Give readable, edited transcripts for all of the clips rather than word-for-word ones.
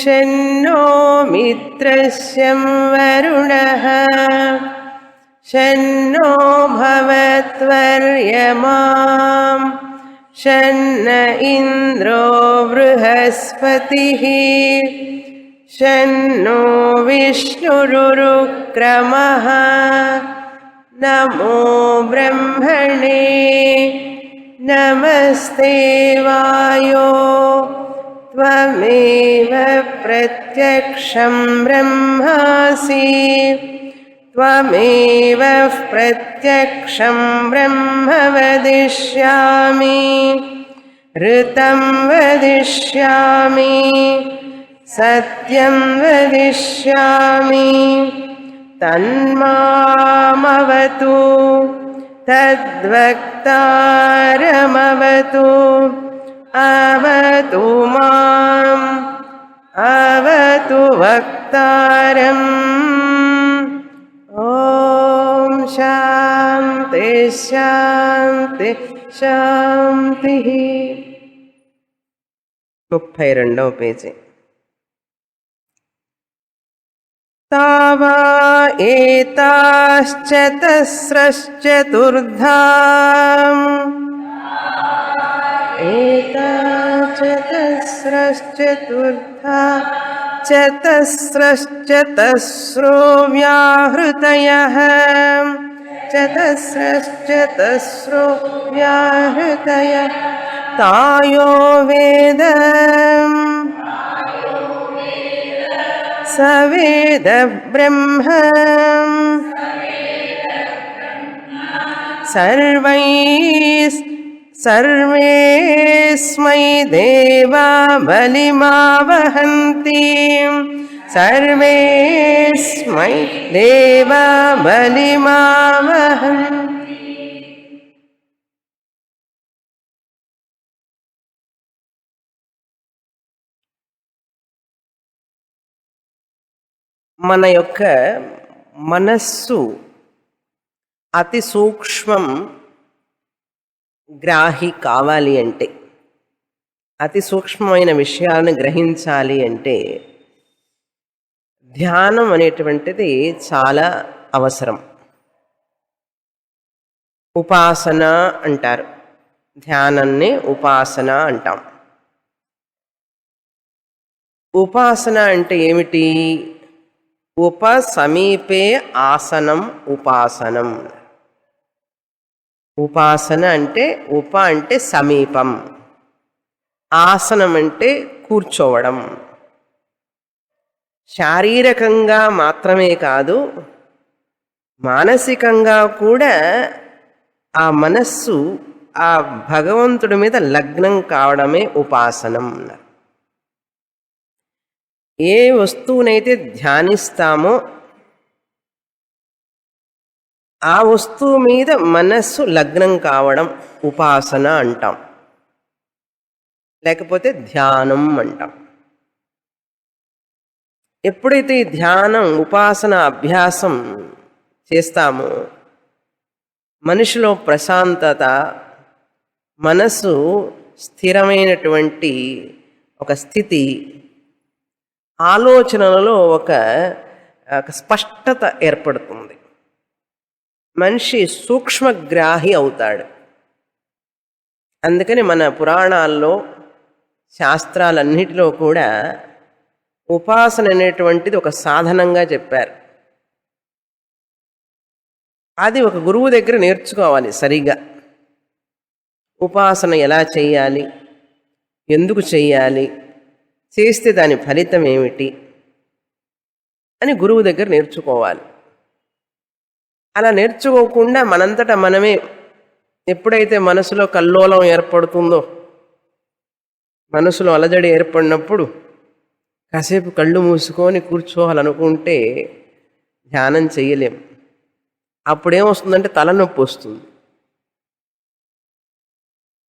शन्नो मित्रस्यं वरुणः शन्नो भवत्वर्यमां शन्न इन्द्रो बृहस्पतिः शन्नो विष्णुरुक्रमः नमो ब्रह्मणे नमस्ते वायो त्वमेव प्रत्यक्षं ब्रह्मासि त्वमेव प्रत्यक्षं ब्रह्म वदिष्यामि ऋतं वदिष्यामि सत्यं वदिष्यामि तन्मामवतु तद्वक्तारमवतु अवतु माम् अवतु वक्तारम् ॐ शान्ति शान्ति शान्तिः 32వ పేజీ तावा एताश्चतस्रश्चतुर्धा चतस्रश्चतुर्स्रो व्याहृतयः चतस्रश्चतस्रो व्याहृतयः तायो वेद स वेद ब्रह्म सर्वेस्मै देवा बलिमावहन्ति सर्वेस्मै देवा बलिमावहन्ति మన యొక్క మనస్సు అతి సూక్ష్మం గ్రాహి కావాలి అంటే, అతి సూక్ష్మమైన విషయాలను గ్రహించాలి అంటే ధ్యానం అనేటువంటిది చాలా అవసరం. ఉపాసన అంటారు, ధ్యానాన్ని ఉపాసన అంటాం. ఉపాసన అంటే ఏమిటి? ఉప సమీపే ఆసనం ఉపాసనం. ఉపాసన అంటే ఉప అంటే సమీపం, ఆసనం అంటే కూర్చోవడం. శారీరకంగా మాత్రమే కాదు, మానసికంగా కూడా ఆ మనస్సు ఆ భగవంతుడి మీద లగ్నం కావడమే ఉపాసనం. ఏ వస్తువునైతే ధ్యానిస్తామో ఆ వస్తువు మీద మనస్సు లగ్నం కావడం ఉపాసన అంటాం, లేకపోతే ధ్యానం అంటాం. ఎప్పుడైతే ఈ ధ్యానం ఉపాసన అభ్యాసం చేస్తామో మనిషిలో ప్రశాంతత, మనసు స్థిరమైనటువంటి ఒక స్థితి, ఆలోచనలలో ఒక స్పష్టత ఏర్పడుతుంది. మనిషి సూక్ష్మగ్రాహి అవుతాడు. అందుకని మన పురాణాల్లో శాస్త్రాలన్నిటిలో కూడా ఉపాసన అనేటువంటిది ఒక సాధనంగా చెప్పారు. అది ఒక గురువు దగ్గర నేర్చుకోవాలి సరిగా. ఉపాసన ఎలా చేయాలి, ఎందుకు చేయాలి, చేస్తే దాని ఫలితం ఏమిటి అని గురువు దగ్గర నేర్చుకోవాలి. అలా నేర్చుకోకుండా మనంతటా మనమే ఎప్పుడైతే మనసులో కల్లోలం ఏర్పడుతుందో, మనసులో అలజడి ఏర్పడినప్పుడు కాసేపు కళ్ళు మూసుకొని కూర్చోవాలనుకుంటే ధ్యానం చేయలేం. అప్పుడేమొస్తుందంటే తలనొప్పి వస్తుంది.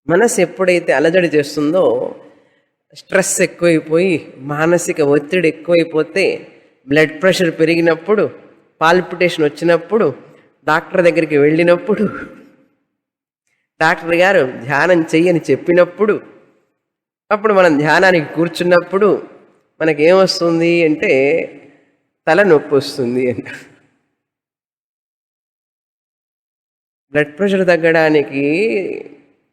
మనసు ఎప్పుడైతే అలజడి చేస్తుందో, స్ట్రెస్ ఎక్కువైపోయి మానసిక ఒత్తిడి ఎక్కువైపోతే, బ్లడ్ ప్రెషర్ పెరిగినప్పుడు, పాల్పిటేషన్ వచ్చినప్పుడు, డాక్టర్ దగ్గరికి వెళ్ళినప్పుడు, డాక్టర్ గారు ధ్యానం చెయ్యని చెప్పినప్పుడు, అప్పుడు మనం ధ్యానానికి కూర్చున్నప్పుడు మనకేమొస్తుంది అంటే తలనొప్పి వస్తుంది అంట. బ్లడ్ ప్రెషర్ తగ్గడానికి,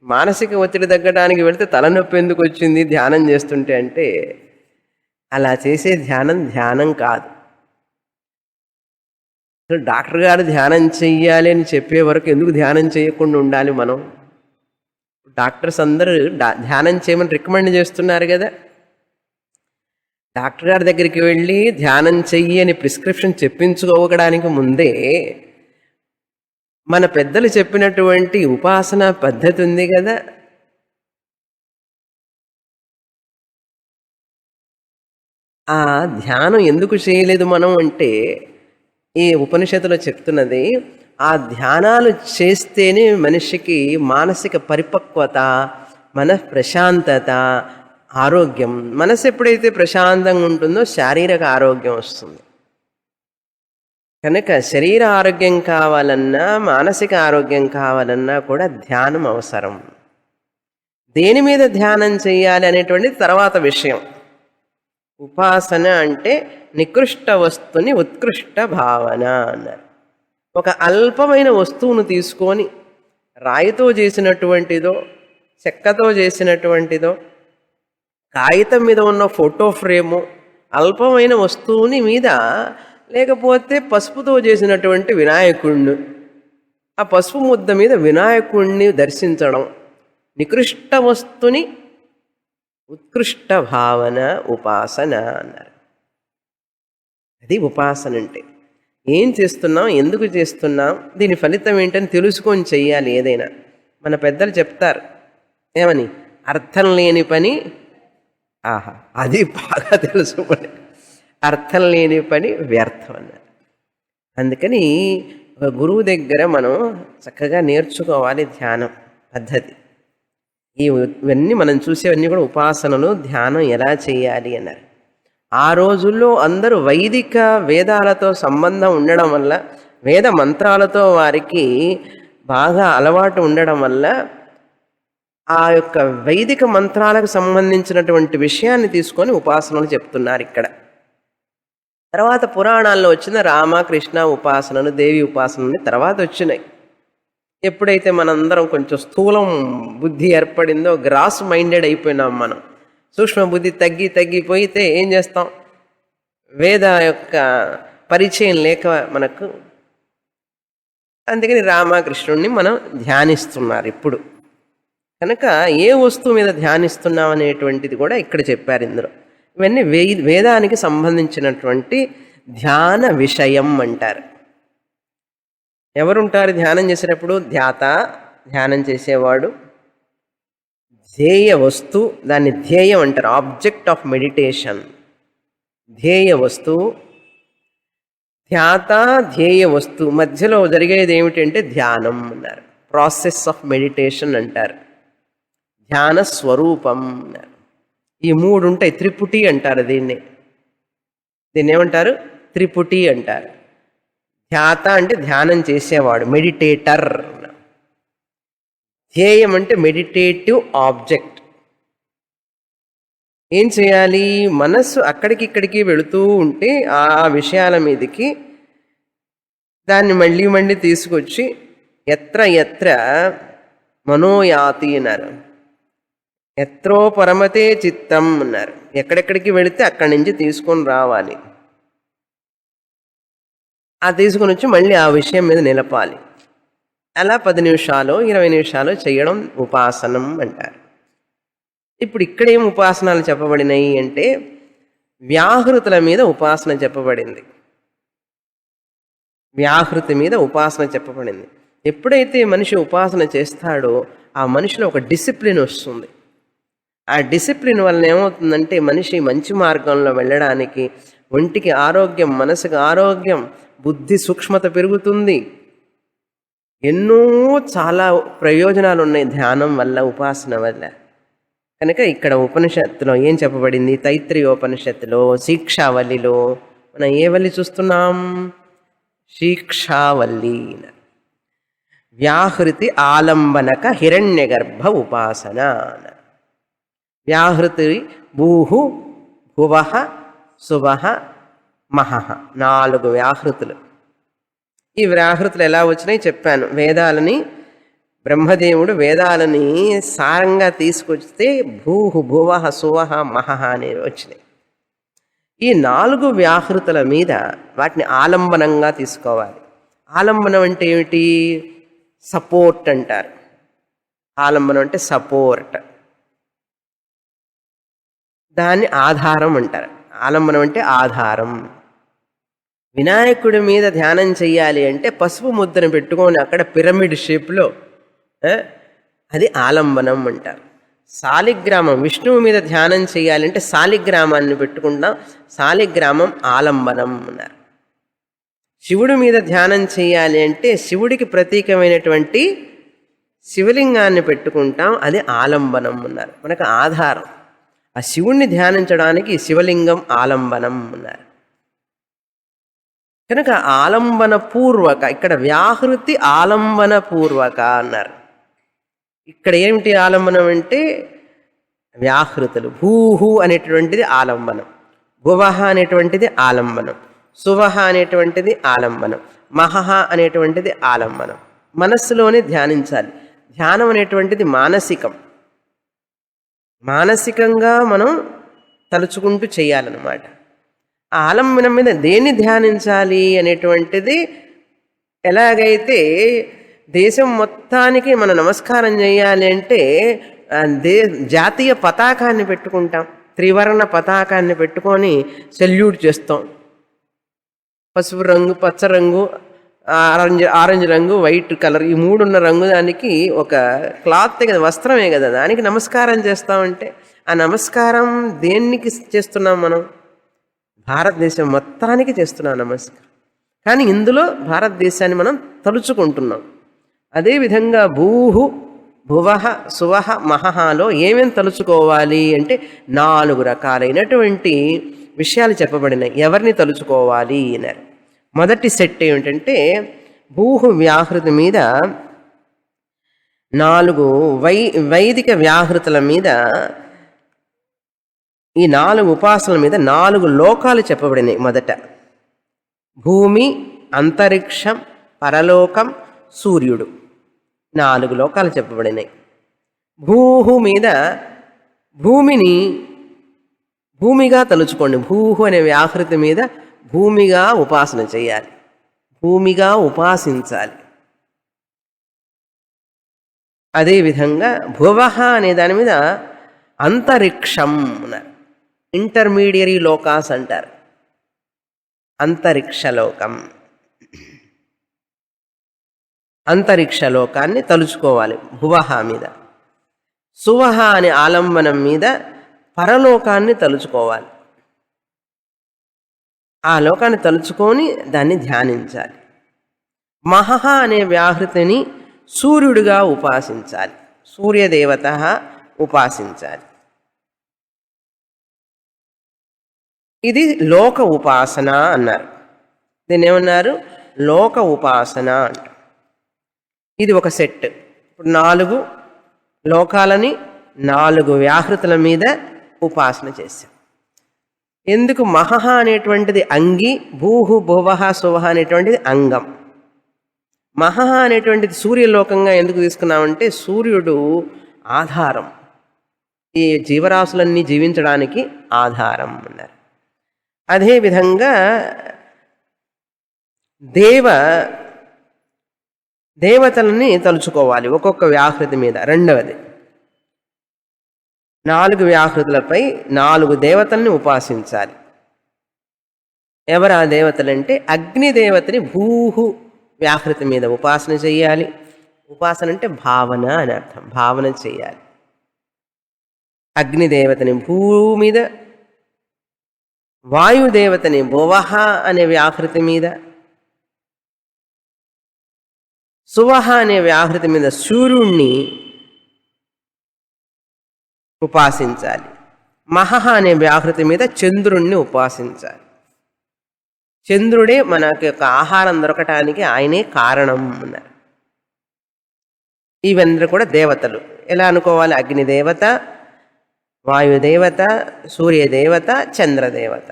మానసిక ఒత్తిడి తగ్గడానికి వెళితే తలనొప్పి ఎందుకు వచ్చింది ధ్యానం చేస్తుంటే అంటే, అలా చేసే ధ్యానం ధ్యానం కాదు. డాక్టర్ గారు ధ్యానం చెయ్యాలి అని చెప్పే వరకు ఎందుకు ధ్యానం చేయకుండా ఉండాలి మనం? డాక్టర్స్ అందరూ ధ్యానం చేయమని రికమెండ్ చేస్తున్నారు కదా. డాక్టర్ గారి దగ్గరికి వెళ్ళి ధ్యానం చెయ్యి అని ప్రిస్క్రిప్షన్ చెప్పించుకోవడానికి ముందే మన పెద్దలు చెప్పినటువంటి ఉపాసన పద్ధతి ఉంది కదా, ఆ ధ్యానం ఎందుకు చేయలేదు మనం అంటే, ఈ ఉపనిషత్తులో చెప్తున్నది ఆ ధ్యానాలు చేస్తేనే మనిషికి మానసిక పరిపక్వత, మన ప్రశాంతత, ఆరోగ్యం. మనసు ఎప్పుడైతే ప్రశాంతంగా ఉంటుందో శారీరక ఆరోగ్యం వస్తుంది. కనుక శరీర ఆరోగ్యం కావాలన్నా, మానసిక ఆరోగ్యం కావాలన్నా కూడా ధ్యానం అవసరం. దేని మీద ధ్యానం చేయాలి అనేటువంటిది తర్వాత విషయం. ఉపాసన అంటే నికృష్ట వస్తుని ఉత్కృష్ట భావన అన్నారు. ఒక అల్పమైన వస్తువును తీసుకొని రాయితో చేసినటువంటిదో, చెక్కతో చేసినటువంటిదో, కాగితం మీద ఉన్న ఫోటో ఫ్రేము, అల్పమైన వస్తువుని మీద, లేకపోతే పసుపుతో చేసినటువంటి వినాయకుడిని, ఆ పసుపు ముద్ద మీద వినాయకుడిని దర్శించడం, నికృష్ట వస్తుని ఉత్కృష్ట భావన ఉపాసన అన్నారు. అది ఉపాసన అంటే. ఏం చేస్తున్నాం, ఎందుకు చేస్తున్నాం, దీని ఫలితం ఏంటని తెలుసుకొని చెయ్యాలి. ఏదైనా మన పెద్దలు చెప్తారు ఏమని, అర్థం లేని పని, ఆహా అది బాగా తెలుసు, అర్థం లేని పని వ్యర్థం అన్నారు. అందుకని ఒక గురువు దగ్గర మనం చక్కగా నేర్చుకోవాలి ధ్యానం పద్ధతి. ఇవన్నీ మనం చూసేవన్నీ కూడా ఉపాసనలు, ధ్యానం ఎలా చేయాలి అన్నారు. ఆ రోజుల్లో అందరూ వైదిక వేదాలతో సంబంధం ఉండడం వల్ల, వేద మంత్రాలతో వారికి బాగా అలవాటు ఉండడం వల్ల, ఆ యొక్క వైదిక మంత్రాలకు సంబంధించినటువంటి విషయాన్ని తీసుకొని ఉపాసనలు చెప్తున్నారు ఇక్కడ. తర్వాత పురాణాల్లో వచ్చిన రామ కృష్ణ ఉపాసనలు, దేవి ఉపాసనలు తర్వాత వచ్చినాయి. ఎప్పుడైతే మనందరం కొంచెం స్థూలం బుద్ధి ఏర్పడిందో, గ్రాస్ మైండెడ్ అయిపోయినాం మనం, సూక్ష్మ బుద్ధి తగ్గిపోయితే ఏం చేస్తాం, వేద యొక్క పరిచయం లేక మనకు, అందుకని రామకృష్ణుడిని మనం ధ్యానిస్తున్నారు ఇప్పుడు. కనుక ఏ వస్తువు మీద ధ్యానిస్తున్నాం అనేటువంటిది కూడా ఇక్కడ చెప్పారు ఇందులో. ఇవన్నీ వేదానికి సంబంధించినటువంటి ధ్యాన విషయం అంటారు. ఎవరుంటారు ధ్యానం చేసేటప్పుడు? ధ్యాత, ధ్యానం చేసేవాడు. ధ్యేయ వస్తువు, దాన్ని ధ్యేయం అంటారు, ఆబ్జెక్ట్ ఆఫ్ మెడిటేషన్. ధ్యేయ వస్తువు, ధ్యాత, ధ్యేయ వస్తువు మధ్యలో జరిగేది ఏమిటంటే ధ్యానం అన్నారు. ప్రాసెస్ ఆఫ్ మెడిటేషన్ అంటారు. ధ్యాన స్వరూపం అన్నారు. ఈ మూడు ఉంటాయి. త్రిపుటి అంటారు దీన్ని ఏమంటారు? త్రిపుటి అంటారు. ధ్యాత అంటే ధ్యానం చేసేవాడు, మెడిటేటర్. ధ్యేయం అంటే మెడిటేటివ్ ఆబ్జెక్ట్. ఏం చేయాలి? మనస్సు అక్కడికి ఇక్కడికి వెళుతూ ఉంటే ఆ విషయాల మీదకి దాన్ని మళ్ళీ మళ్ళీ తీసుకొచ్చి ఎత్ర ఎత్ర మనోయాతి అన్నారు. ఎత్రో పరమతే చిత్తం అన్నారు. ఎక్కడెక్కడికి వెళితే అక్కడి నుంచి తీసుకొని రావాలి. ఆ తీసుకొని వచ్చి మళ్ళీ ఆ విషయం మీద నిలపాలి. అలా 10 నిమిషాలు 20 నిమిషాలు చేయడం ఉపాసనం అంటారు. ఇప్పుడు ఇక్కడేం ఉపాసనలు చెప్పబడినాయి అంటే వ్యాహృతుల మీద ఉపాసన చెప్పబడింది. వ్యాహృతి మీద ఉపాసన చెప్పబడింది. ఎప్పుడైతే మనిషి ఉపాసన చేస్తాడో ఆ మనిషిలో ఒక డిసిప్లిన్ వస్తుంది. ఆ డిసిప్లిన్ వలన ఏమవుతుందంటే మనిషి మంచి మార్గంలో వెళ్ళడానికి, ఒంటికి ఆరోగ్యం, మనసుకు ఆరోగ్యం, బుద్ధి సూక్ష్మత పెరుగుతుంది. ఎన్నో చాలా ప్రయోజనాలు ఉన్నాయి ధ్యానం వల్ల, ఉపాసన వల్ల. కనుక ఇక్కడ ఉపనిషత్తులో ఏం చెప్పబడింది? తైత్రీయోపనిషత్తులో శిక్షావల్లిలో మనం ఏ వల్లి చూస్తున్నాం? శిక్షావల్లి. వ్యాహృతి ఆలంబనక హిరణ్యగర్భ ఉపాసన. వ్యాహృతి భూహు భువః సువహ మహః 4 వ్యాహృతులు. ఈ వ్యాహృతులు ఎలా వచ్చినాయి చెప్పాను. వేదాలని బ్రహ్మదేవుడు వేదాలని సారంగా తీసుకొస్తే భూహు భువః సువహ మహః అనేవి వచ్చినాయి. ఈ 4 వ్యాహృతుల మీద వాటిని ఆలంబనంగా తీసుకోవాలి. ఆలంబనం అంటే ఏమిటి? సపోర్ట్ అంటారు. ఆలంబనం అంటే సపోర్ట్, దాన్ని ఆధారం అంటారు. ఆలంబనం అంటే ఆధారం. వినాయకుడి మీద ధ్యానం చెయ్యాలి అంటే పసుపు ముద్దను పెట్టుకొని అక్కడ పిరమిడ్ షేప్లో అది ఆలంబనం అంటారు. శాలిగ్రామం విష్ణువు మీద ధ్యానం చేయాలంటే శాలిగ్రామాన్ని పెట్టుకుంటాం, శాలిగ్రామం ఆలంబనం అన్నారు. శివుడి మీద ధ్యానం చేయాలి అంటే శివుడికి ప్రతీకమైనటువంటి శివలింగాన్ని పెట్టుకుంటాం, అది ఆలంబనం అన్నారు. మనకు ఆధారం. ఆ శివుణ్ణి ధ్యానించడానికి శివలింగం ఆలంబనం అన్నారు. కనుక ఆలంబన పూర్వక, ఇక్కడ వ్యాహృతి ఆలంబన పూర్వక అన్నారు. ఇక్కడ ఏమిటి ఆలంబనం అంటే వ్యాహృతులు. భూహు అనేటువంటిది ఆలంబనం, భువః అనేటువంటిది ఆలంబనం, సువహ అనేటువంటిది ఆలంబనం, మహః అనేటువంటిది ఆలంబనం. మనస్సులోనే ధ్యానించాలి. ధ్యానం అనేటువంటిది మానసికం. మానసికంగా మనం తలుచుకుంటూ చేయాలన్నమాట. ఆ ఆలంబనం మీద దేన్ని ధ్యానించాలి అనేటువంటిది, ఎలాగైతే దేశం మొత్తానికి మనం నమస్కారం చేయాలి అంటే జాతీయ పతాకాన్ని పెట్టుకుంటాం, త్రివర్ణ పతాకాన్ని పెట్టుకొని సెల్యూట్ చేస్తాం. పసుపు రంగు, పచ్చ రంగు, ఆరెంజ్ రంగు, వైట్ కలర్, ఈ 3 ఉన్న రంగు దానికి ఒక క్లాత్ కదా, వస్త్రమే కదా, దానికి నమస్కారం చేస్తామంటే ఆ నమస్కారం దేనికి చేస్తున్నాం మనం? భారతదేశం మొత్తానికి చేస్తున్నాం నమస్కారం. కానీ ఇందులో భారతదేశాన్ని మనం తలుచుకుంటున్నాం. అదేవిధంగా భూహు భువః సువః మహఃలో ఏమేమి తలుచుకోవాలి అంటే 4 రకాలైనటువంటి విషయాలు చెప్పబడినాయి. ఎవరిని తలుచుకోవాలి అన్నారు. మొదటి సెట్ ఏమిటంటే భూహు వ్యాహృతి మీద 4 వైదిక వ్యాహృతుల మీద, ఈ 4 ఉపాసనల మీద 4 లోకాలు చెప్పబడినాయి. మొదట భూమి, అంతరిక్షం, పరలోకం, సూర్యుడు, 4 లోకాలు చెప్పబడినాయి. భూహు మీద భూమిని భూమిగా తలుచుకోండి. భూహు అనే వ్యాహృతి మీద భూమిగా ఉపాసన చేయాలి, భూమిగా ఉపాసించాలి. అదేవిధంగా భువః అనే దాని మీద అంతరిక్షం అన్నారు. ఇంటర్మీడియరీ లోకాస్ అంటారు. అంతరిక్షలోకం, అంతరిక్షలోకాన్ని తలుచుకోవాలి భువః మీద. సువః అనే ఆలంబనం మీద పరలోకాన్ని తలుచుకోవాలి. ఆ లోకాన్ని తలుచుకొని దాన్ని ధ్యానించాలి. మహః అనే వ్యాహృతిని సూర్యుడిగా ఉపాసించాలి, సూర్యదేవత ఉపాసించాలి. ఇది లోక ఉపాసన అన్నారు. దీన్ని ఏమన్నారు? లోక ఉపాసన అంటారు. ఇది ఒక సెట్. ఇప్పుడు 4 లోకాలని 4 వ్యాహృతుల మీద ఉపాసన చేశాం. ఎందుకు? మహః అనేటువంటిది అంగి, భూహు భువః సువః అనేటువంటిది అంగం. మహః అనేటువంటిది సూర్యలోకంగా ఎందుకు తీసుకున్నామంటే సూర్యుడు ఆధారం, ఈ జీవరాశులన్నీ జీవించడానికి ఆధారం అన్నారు. అదేవిధంగా దేవతలని తలుచుకోవాలి ఒక్కొక్క వ్యాహృతి మీద. రెండవది 4 వ్యాహృతులపై 4 దేవతల్ని ఉపాసించాలి. ఎవరు ఆ దేవతలంటే అగ్నిదేవతని భూహు వ్యాహృతి మీద ఉపాసన చేయాలి. ఉపాసన అంటే భావన అని అర్థం, భావన చేయాలి. అగ్నిదేవతని భూమి మీద, వాయుదేవతని భువః అనే వ్యాహృతి మీద, సువః అనే వ్యాహృతి మీద సూర్యుణ్ణి ఉపాసించాలి. మహః అనే వ్యాహృతి మీద చంద్రుణ్ణి ఉపాసించాలి. చంద్రుడే మనకి యొక్క ఆహారం దొరకటానికి ఆయనే కారణం అన్నారు. ఇవన్నీ కూడా దేవతలు. ఎలా అనుకోవాలి? అగ్నిదేవత, వాయుదేవత, సూర్యదేవత, చంద్రదేవత.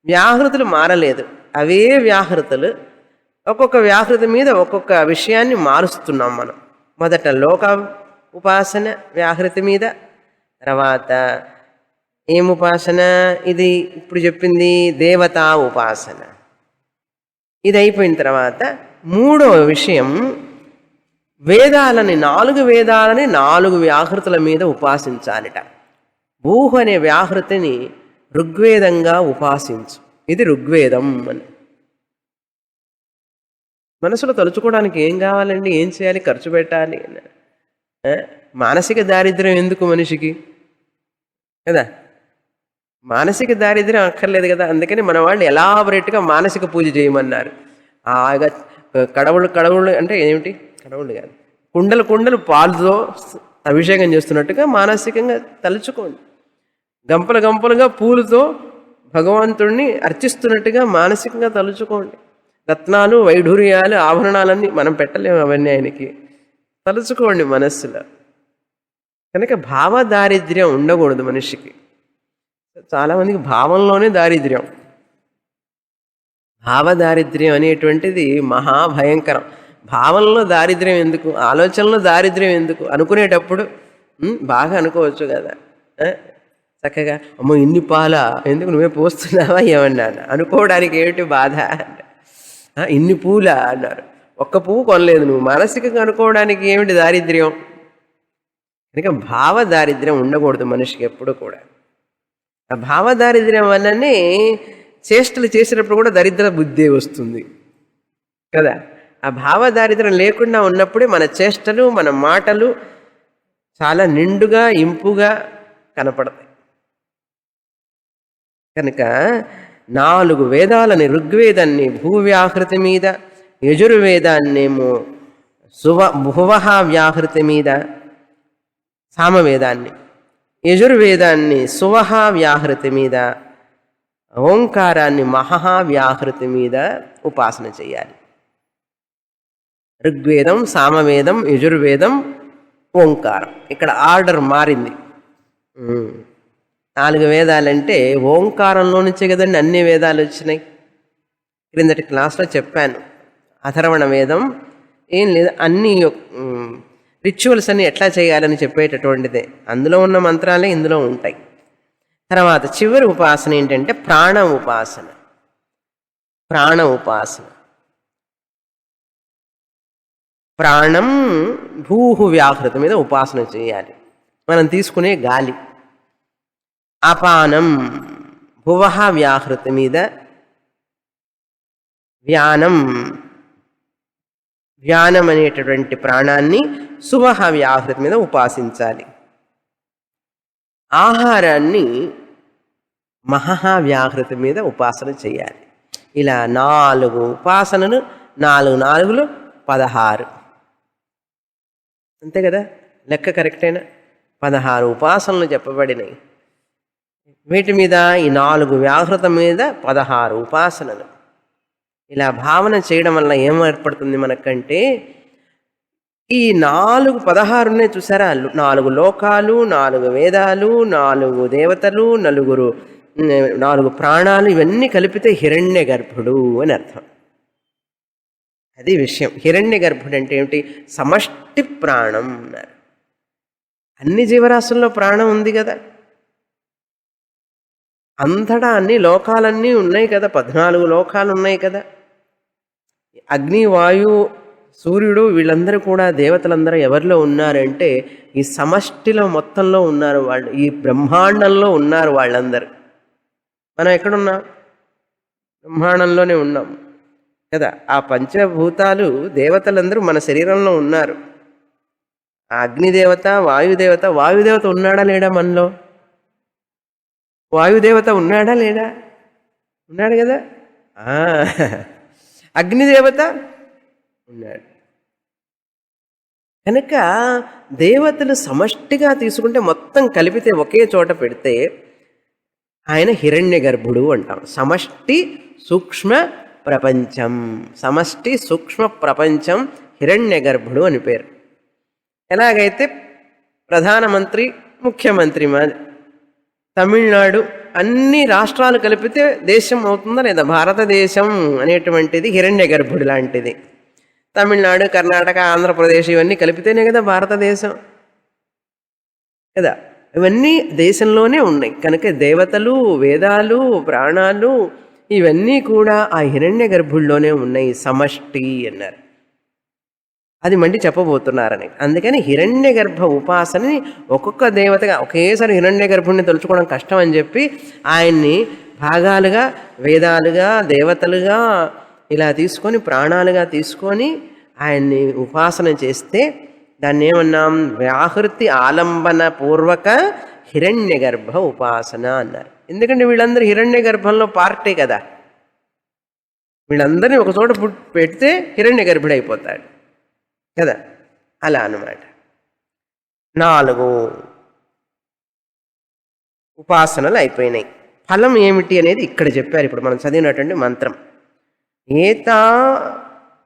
వ్యాహృతులు మారలేదు. అవే వ్యాహృతులు. ఒక్కొక్క వ్యాహృతి మీద ఒక్కొక్క విషయాన్ని మారుస్తున్నాం మనం. మొదట లోక ఉపాసన వ్యాహృతి మీద, తర్వాత ఏం ఉపాసన, ఇది ఇప్పుడు చెప్పింది దేవతా ఉపాసన. ఇది అయిపోయిన తర్వాత మూడవ విషయం వేదాలని, 4 వేదాలని 4 వ్యాహృతుల మీద ఉపాసించాలిట. భూహు అనే వ్యాహృతిని ఋగ్వేదంగా ఉపాసించు. ఇది ఋగ్వేదం అని. మనసులో తలుచుకోవడానికి ఏం కావాలండి, ఏం చేయాలి, ఖర్చు పెట్టాలి. మానసిక దారిద్ర్యం ఎందుకు మనిషికి కదా, మానసిక దారిద్ర్యం అక్కర్లేదు కదా. అందుకని మన వాళ్ళు ఎలాబరేట్గా మానసిక పూజ చేయమన్నారు. కడవుళ్ళు అంటే ఏమిటి, కడవుళ్ళు కాదు, కుండలు పాలుతో అభిషేకం చేస్తున్నట్టుగా మానసికంగా తలుచుకోండి. గంపలుగా పూలతో భగవంతుడిని అర్చిస్తున్నట్టుగా మానసికంగా తలుచుకోండి. రత్నాలు, వైఢూర్యాలు, ఆభరణాలన్నీ మనం పెట్టలేము, అవన్నీ ఆయనకి. తలుచుకోండి మనస్సులో. కనుక భావ దారిద్ర్యం ఉండకూడదు మనిషికి. చాలామందికి భావంలోనే దారిద్ర్యం. భావదారిద్ర్యం అనేటువంటిది మహాభయంకరం. భావంలో దారిద్ర్యం ఎందుకు, ఆలోచనలో దారిద్ర్యం ఎందుకు, అనుకునేటప్పుడు బాగా అనుకోవచ్చు కదా. చక్కగా అమ్మో ఇన్ని పాల ఎందుకు, నువ్వే పోస్తున్నావా ఏమన్నాను అనుకోవడానికి ఏమిటి బాధ, ఇన్ని పూల అన్నారు, ఒక్క పువ్వు కొనలేదు నువ్వు, మానసికంగా అనుకోవడానికి ఏమిటి దారిద్ర్యం. కనుక భావ దారిద్ర్యం ఉండకూడదు మనిషికి ఎప్పుడు కూడా. ఆ భావ దారిద్ర్యం వల్లనే చేష్టలు చేసినప్పుడు కూడా దరిద్ర బుద్ధి వస్తుంది కదా. ఆ భావ దారిద్ర్యం లేకుండా ఉన్నప్పుడే మన చేష్టలు, మన మాటలు చాలా నిండుగా, ఇంపుగా కనపడతాయి. కనుక 4 వేదాలని, ఋగ్వేదాన్ని భూవ్యాహృతి మీద, యజుర్వేదాన్నేమో భువహ వ్యాహృతి మీద, సామవేదాన్ని, యజుర్వేదాన్ని సువహ వ్యాహృతి మీద, ఓంకారాన్ని మహా వ్యాహృతి మీద ఉపాసన చేయాలి. ఋగ్వేదం, సామవేదం, యజుర్వేదం, ఓంకారం. ఇక్కడ ఆర్డర్ మారింది. 4 వేదాలంటే ఓంకారంలో నుంచే కదండి అన్ని వేదాలు వచ్చినాయి. క్రిందటి క్లాస్లో చెప్పాను. అథర్వణ వేదం ఏం లేదు, అన్ని రిచువల్స్ అన్ని ఎట్లా చేయాలని చెప్పేటటువంటిదే. అందులో ఉన్న మంత్రాలే ఇందులో ఉంటాయి. తర్వాత చివరి ఉపాసన ఏంటంటే ప్రాణ ఉపాసన. ప్రాణ ఉపాసన, ప్రాణం భూహు వ్యాహృతి మీద ఉపాసన చేయాలి. మనం తీసుకునే గాలి. అపానం భువహ వ్యాహృతి మీద, వ్యానం అనేటటువంటి ప్రాణాన్ని సువహ వ్యాహృతి మీద ఉపాసించాలి. ఆహారాన్ని మహహ వ్యాహృతి మీద ఉపాసన చేయాలి. ఇలా 4 ఉపాసనలు, 4 4 16. అంతే కదా, లెక్క కరెక్టేనా? 16 ఉపాసనలు చెప్పబడినాయి. వీటి మీద ఈ 4 వ్యాహృతం మీద 16 ఉపాసనలు. ఇలా భావన చేయడం వల్ల ఏం ఏర్పడుతుంది మనకంటే, ఈ 16 ఉన్నాయి చూసారా, 4 లోకాలు, 4 వేదాలు, 4 దేవతలు, 4 ప్రాణాలు, ఇవన్నీ కలిపితే హిరణ్య గర్భుడు అని అర్థం. అది విషయం. హిరణ్య గర్భుడు అంటే ఏమిటి? సమష్టి ప్రాణం అన్నారు. అన్ని జీవరాశుల్లో ప్రాణం ఉంది కదా, అంతటా అన్ని లోకాలన్నీ ఉన్నాయి కదా, 14 లోకాలు ఉన్నాయి కదా. అగ్ని, వాయు, సూర్యుడు, వీళ్ళందరూ కూడా దేవతలందరూ ఎవరిలో ఉన్నారంటే ఈ సమష్టిలో మొత్తంలో ఉన్నారు వాళ్ళు, ఈ బ్రహ్మాండంలో ఉన్నారు వాళ్ళందరూ. మనం ఎక్కడున్నాం? బ్రహ్మాండంలోనే ఉన్నాం కదా. ఆ పంచభూతాలు దేవతలందరూ మన శరీరంలో ఉన్నారు. ఆ అగ్నిదేవత, వాయుదేవత. వాయుదేవత ఉన్నాడా లేడా మనలో? వాయుదేవత ఉన్నాడా లేడా? ఉన్నాడు కదా. అగ్నిదేవత ఉన్నాడు. కనుక దేవతలు సమష్టిగా తీసుకుంటే, మొత్తం కలిపితే ఒకే చోట పెడితే ఆయన హిరణ్య గర్భుడు అంటాం. సమష్టి సూక్ష్మ ప్రపంచం, సమష్టి సూక్ష్మ ప్రపంచం హిరణ్య గర్భుడు అని పేరు. ఎలాగైతే ప్రధానమంత్రి, ముఖ్యమంత్రి తమిళనాడు అన్ని రాష్ట్రాలు కలిపితే దేశం అవుతుందా లేదా? భారతదేశం అనేటువంటిది హిరణ్య గర్భుడి లాంటిది. తమిళనాడు, కర్ణాటక, ఆంధ్రప్రదేశ్ ఇవన్నీ కలిపితేనే కదా భారతదేశం కదా. ఇవన్నీ దేశంలోనే ఉన్నాయి కనుక దేవతలు, వేదాలు, ప్రాణాలు ఇవన్నీ కూడా ఆ హిరణ్య గర్భుల్లోనే ఉన్నాయి. సమష్టి అన్నారు. అది మళ్ళీ చెప్పబోతున్నారని. అందుకని హిరణ్య గర్భ ఉపాసనని ఒక్కొక్క దేవతగా ఒకేసారి హిరణ్య గర్భుడిని తలుచుకోవడం కష్టం అని చెప్పి ఆయన్ని భాగాలుగా, వేదాలుగా, దేవతలుగా ఇలా తీసుకొని, ప్రాణాలుగా తీసుకొని ఆయన్ని ఉపాసన చేస్తే దాన్ని ఏమన్నాం? వ్యాహృతి ఆలంబన పూర్వక హిరణ్య గర్భ ఉపాసన అన్నారు. ఎందుకంటే వీళ్ళందరూ హిరణ్య గర్భంలో పార్టే కదా. వీళ్ళందరినీ ఒక చోట పెడితే హిరణ్య గర్భుడు అయిపోతాడు కదా. అలా అన్నమాట. 4 ఉపాసనలు అయిపోయినాయి. ఫలం ఏమిటి అనేది ఇక్కడ చెప్పారు. ఇప్పుడు మనం చదివినటువంటి మంత్రం ఏతా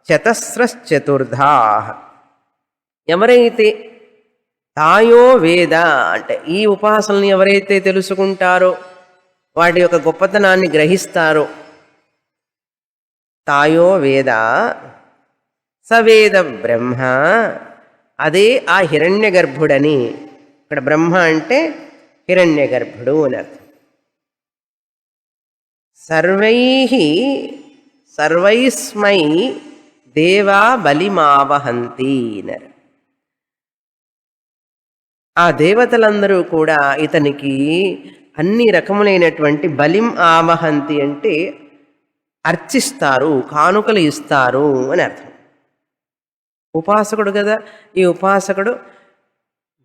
చతస్రశ్చతుర్ధా. ఎవరైతే తాయో వేద అంటే ఈ ఉపాసనల్ని ఎవరైతే తెలుసుకుంటారో, వాటి యొక్క గొప్పతనాన్ని గ్రహిస్తారో, తాయో వేద సవేద బ్రహ్మ, అదే ఆ హిరణ్య గర్భుడని. ఇక్కడ బ్రహ్మ అంటే హిరణ్య గర్భుడు అని అర్థం. సర్వైస్మై దేవా బలిమావహంతి అన్నారు. ఆ దేవతలందరూ కూడా ఇతనికి అన్ని రకములైనటువంటి బలిం ఆవహంతి అంటే అర్చిస్తారు, కానుకలు ఇస్తారు అని అర్థం. ఉపాసకుడు కదా. ఈ ఉపాసకుడు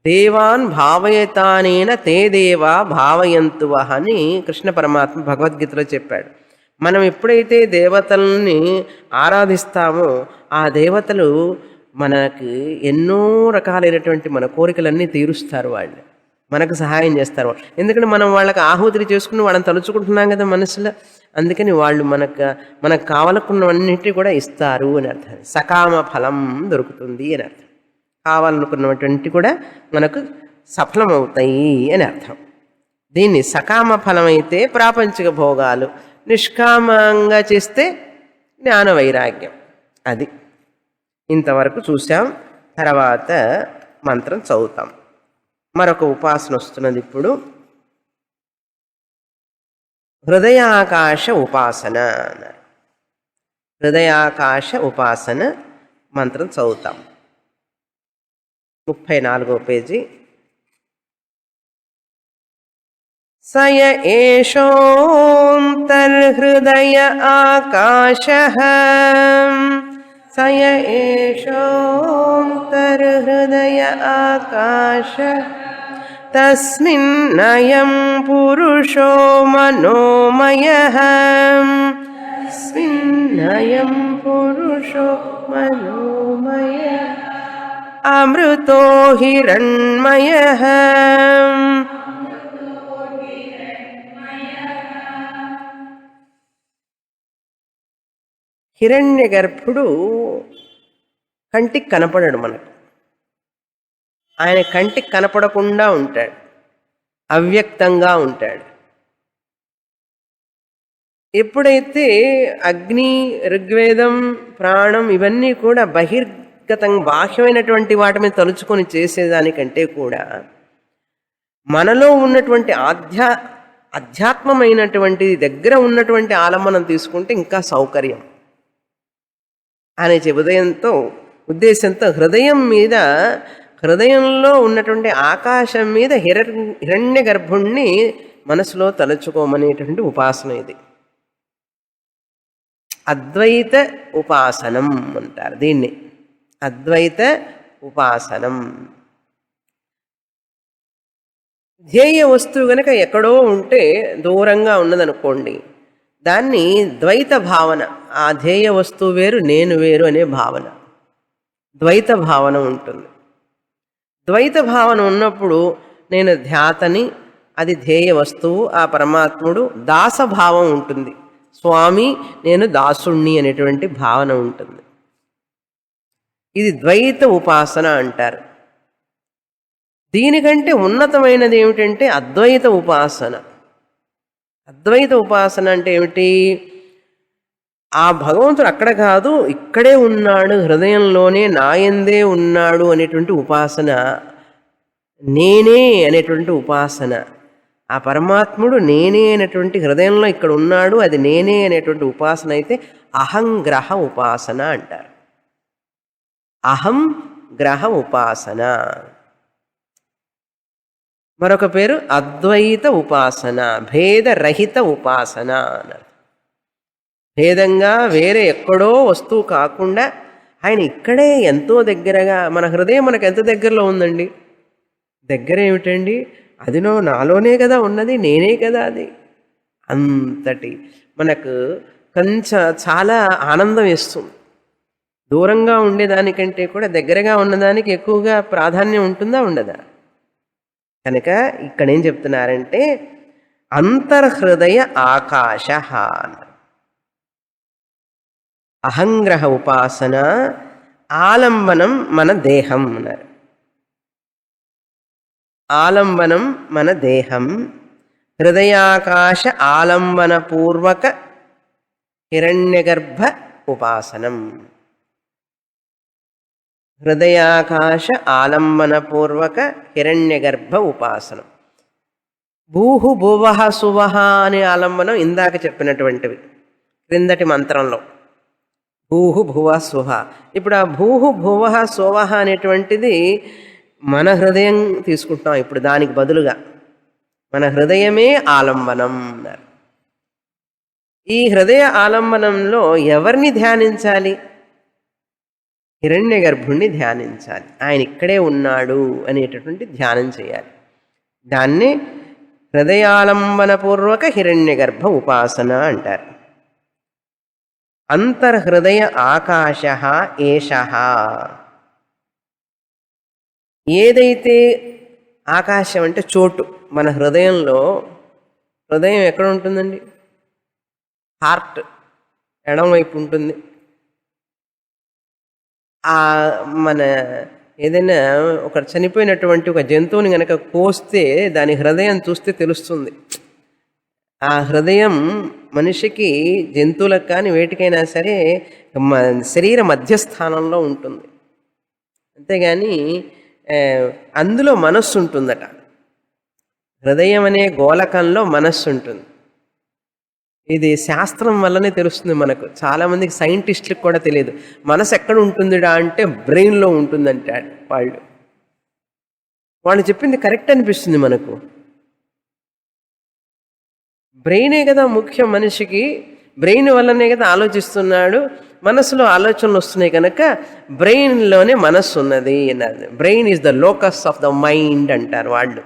దేవాన్ భావయతానేన తే దేవా భావయంతువ అని కృష్ణ పరమాత్మ భగవద్గీతలో చెప్పాడు. మనం ఎప్పుడైతే దేవతల్ని ఆరాధిస్తామో ఆ దేవతలు మనకి ఎన్నో రకాలైనటువంటి మన కోరికలన్నీ తీరుస్తారు. వాళ్ళు మనకు సహాయం చేస్తారు. ఎందుకంటే మనం వాళ్ళకి ఆహుతి చేసుకుని వాళ్ళని తలుచుకుంటున్నాం కదా మనసులో. అందుకని వాళ్ళు మనకు కావాలనుకున్నవన్నిటి కూడా ఇస్తారు అని అర్థం. సకామ ఫలం దొరుకుతుంది అని అర్థం. కావాలనుకున్నటువంటి కూడా మనకు సఫలమవుతాయి అని అర్థం. దీన్ని సకామ ఫలం అయితే ప్రాపంచిక భోగాలు, నిష్కామంగా చేస్తే జ్ఞాన వైరాగ్యం. అది ఇంతవరకు చూసాం. తర్వాత మంత్రం చదువుతాం. మరొక ఉపాసన వస్తున్నది ఇప్పుడు. హృదయాకాశ ఉపాసన అన్నారు. హృదయాకాశ ఉపాసన మంత్రం చదువుతాం. 34వ పేజీ. సయ ఏషోంతర్హృదయ ఆకాశః, సయ ఏషోంతర్హృదయ ఆకాశః, తస్మిన్నయం పురుషో మనోమయః, తస్మిన్నయం పురుషో మనోమయః, అమృతో హిరణ్మయః. హిరణ్య గర్భుడు కంటికి కనపడడు మనకు. ఆయన కంటికి కనపడకుండా ఉంటాడు, అవ్యక్తంగా ఉంటాడు. ఎప్పుడైతే అగ్ని, ఋగ్వేదం, ప్రాణం ఇవన్నీ కూడా బహిర్గతంగా బాహ్యమైనటువంటి వాటి మీద తలుచుకొని చేసేదానికంటే కూడా మనలో ఉన్నటువంటి అధ్యాత్మమైనటువంటి దగ్గర ఉన్నటువంటి ఆలంబనం తీసుకుంటే ఇంకా సౌకర్యం అనే ఉద్దేశంతో హృదయంలో ఉన్నటువంటి ఆకాశం మీద హిరణ్య గర్భుణ్ణి మనసులో తలుచుకోమనేటువంటి ఉపాసన ఇది. అద్వైత ఉపాసనం అంటారు దీన్ని. అద్వైత ఉపాసనం. ధ్యేయ వస్తువు గనక ఎక్కడో ఉంటే దూరంగా ఉన్నదనుకోండి, దాన్ని ద్వైత భావన, ఆ ధ్యేయ వస్తువు వేరు నేను వేరు అనే భావన, ద్వైత భావన ఉంటుంది. ద్వైత భావన ఉన్నప్పుడు నేను ధ్యాతని, అది ధ్యేయ వస్తువు, ఆ పరమాత్ముడు, దాసభావం ఉంటుంది. స్వామి నేను దాసుణ్ణి అనేటువంటి భావన ఉంటుంది. ఇది ద్వైత ఉపాసన అంటారు. దీనికంటే ఉన్నతమైనది ఏమిటంటే అద్వైత ఉపాసన. అద్వైత ఉపాసన అంటే ఏమిటి? ఆ భగవంతుడు అక్కడ కాదు, ఇక్కడే ఉన్నాడు, హృదయంలోనే నాయందే ఉన్నాడు అనేటువంటి ఉపాసన. నేనే అనేటువంటి ఉపాసన. ఆ పరమాత్ముడు నేనే అనేటువంటి హృదయంలో ఇక్కడ ఉన్నాడు, అది నేనే అనేటువంటి ఉపాసన అయితే అహంగ్రహ ఉపాసన అంటారు. అహం గ్రహ ఉపాసన. మరొక పేరు అద్వైత ఉపాసన, భేదరహిత ఉపాసన అన్నారు. భేదంగా వేరే ఎక్కడో వస్తువు కాకుండా ఆయన ఇక్కడే ఎంతో దగ్గరగా, మన హృదయం మనకు ఎంత దగ్గరలో ఉందండి? దగ్గర ఏమిటండి? అదినో నాలోనే కదా ఉన్నది, నేనే కదా అది. అంతటి మనకు చాలా ఆనందం ఇస్తుంది. దూరంగా ఉండేదానికంటే కూడా దగ్గరగా ఉన్నదానికి ఎక్కువగా ప్రాధాన్యం ఉంటుందా ఉండదా? కనుక ఇక్కడ ఏం చెప్తున్నారంటే అంతర్హృదయ ఆకాశ అన్నారు. అహంగ్రహ ఉపాసన, ఆలంబనం మన దేహం అన్నారు. ఆలంబనం మన దేహం, హృదయాకాశ ఆలంబన పూర్వక హిరణ్యగర్భ ఉపాసనం. హృదయాకాశ ఆలంబన పూర్వక హిరణ్యగర్భ ఉపాసనం. భూహు భువః సువః అనే ఆలంబనం ఇందాక చెప్పినటువంటివి క్రిందటి మంత్రంలో. భూహు భువ సుహ. ఇప్పుడు ఆ భూహు భువః సువః అనేటువంటిది మన హృదయం తీసుకుంటాం. ఇప్పుడు దానికి బదులుగా మన హృదయమే ఆలంబనం అన్నారు. ఈ హృదయ ఆలంబనంలో ఎవరిని ధ్యానించాలి? హిరణ్య గర్భుణ్ణి ధ్యానించాలి. ఆయన ఇక్కడే ఉన్నాడు అనేటటువంటి ధ్యానం చేయాలి. దాన్ని హృదయాలంబనపూర్వక హిరణ్య గర్భ ఉపాసన అంటారు. అంతర్హృదయ ఆకాశ ఏష. ఏదైతే ఆకాశం అంటే చోటు, మన హృదయంలో, హృదయం ఎక్కడ ఉంటుందండి? హార్ట్ ఎడం వైపు ఉంటుంది. మన ఏదైనా ఒక చనిపోయినటువంటి ఒక జంతువుని కనుక కోస్తే దాని హృదయం చూస్తే తెలుస్తుంది. ఆ హృదయం మనిషికి, జంతువులకు కానీ వేటికైనా సరే శరీర మధ్యస్థానంలో ఉంటుంది. అంతేగాని అందులో మనస్సు ఉంటుందట. హృదయం అనే గోళకంలో మనస్సు ఉంటుంది. ఇది శాస్త్రం వల్లనే తెలుస్తుంది మనకు. చాలామందికి సైంటిస్టులకు కూడా తెలియదు మనసు ఎక్కడ ఉంటుందిడా అంటే బ్రెయిన్లో ఉంటుందంటాడు వాళ్ళు. వాళ్ళు చెప్పింది కరెక్ట్ అనిపిస్తుంది మనకు. బ్రెయినే కదా ముఖ్యం మనిషికి. బ్రెయిన్ వల్లనే కదా ఆలోచిస్తున్నాడు. మనసులో ఆలోచనలు వస్తున్నాయి కనుక బ్రెయిన్లోనే మనస్సు ఉన్నది అన్నది. Brain is the locus of the mind అంటారు వాళ్ళు.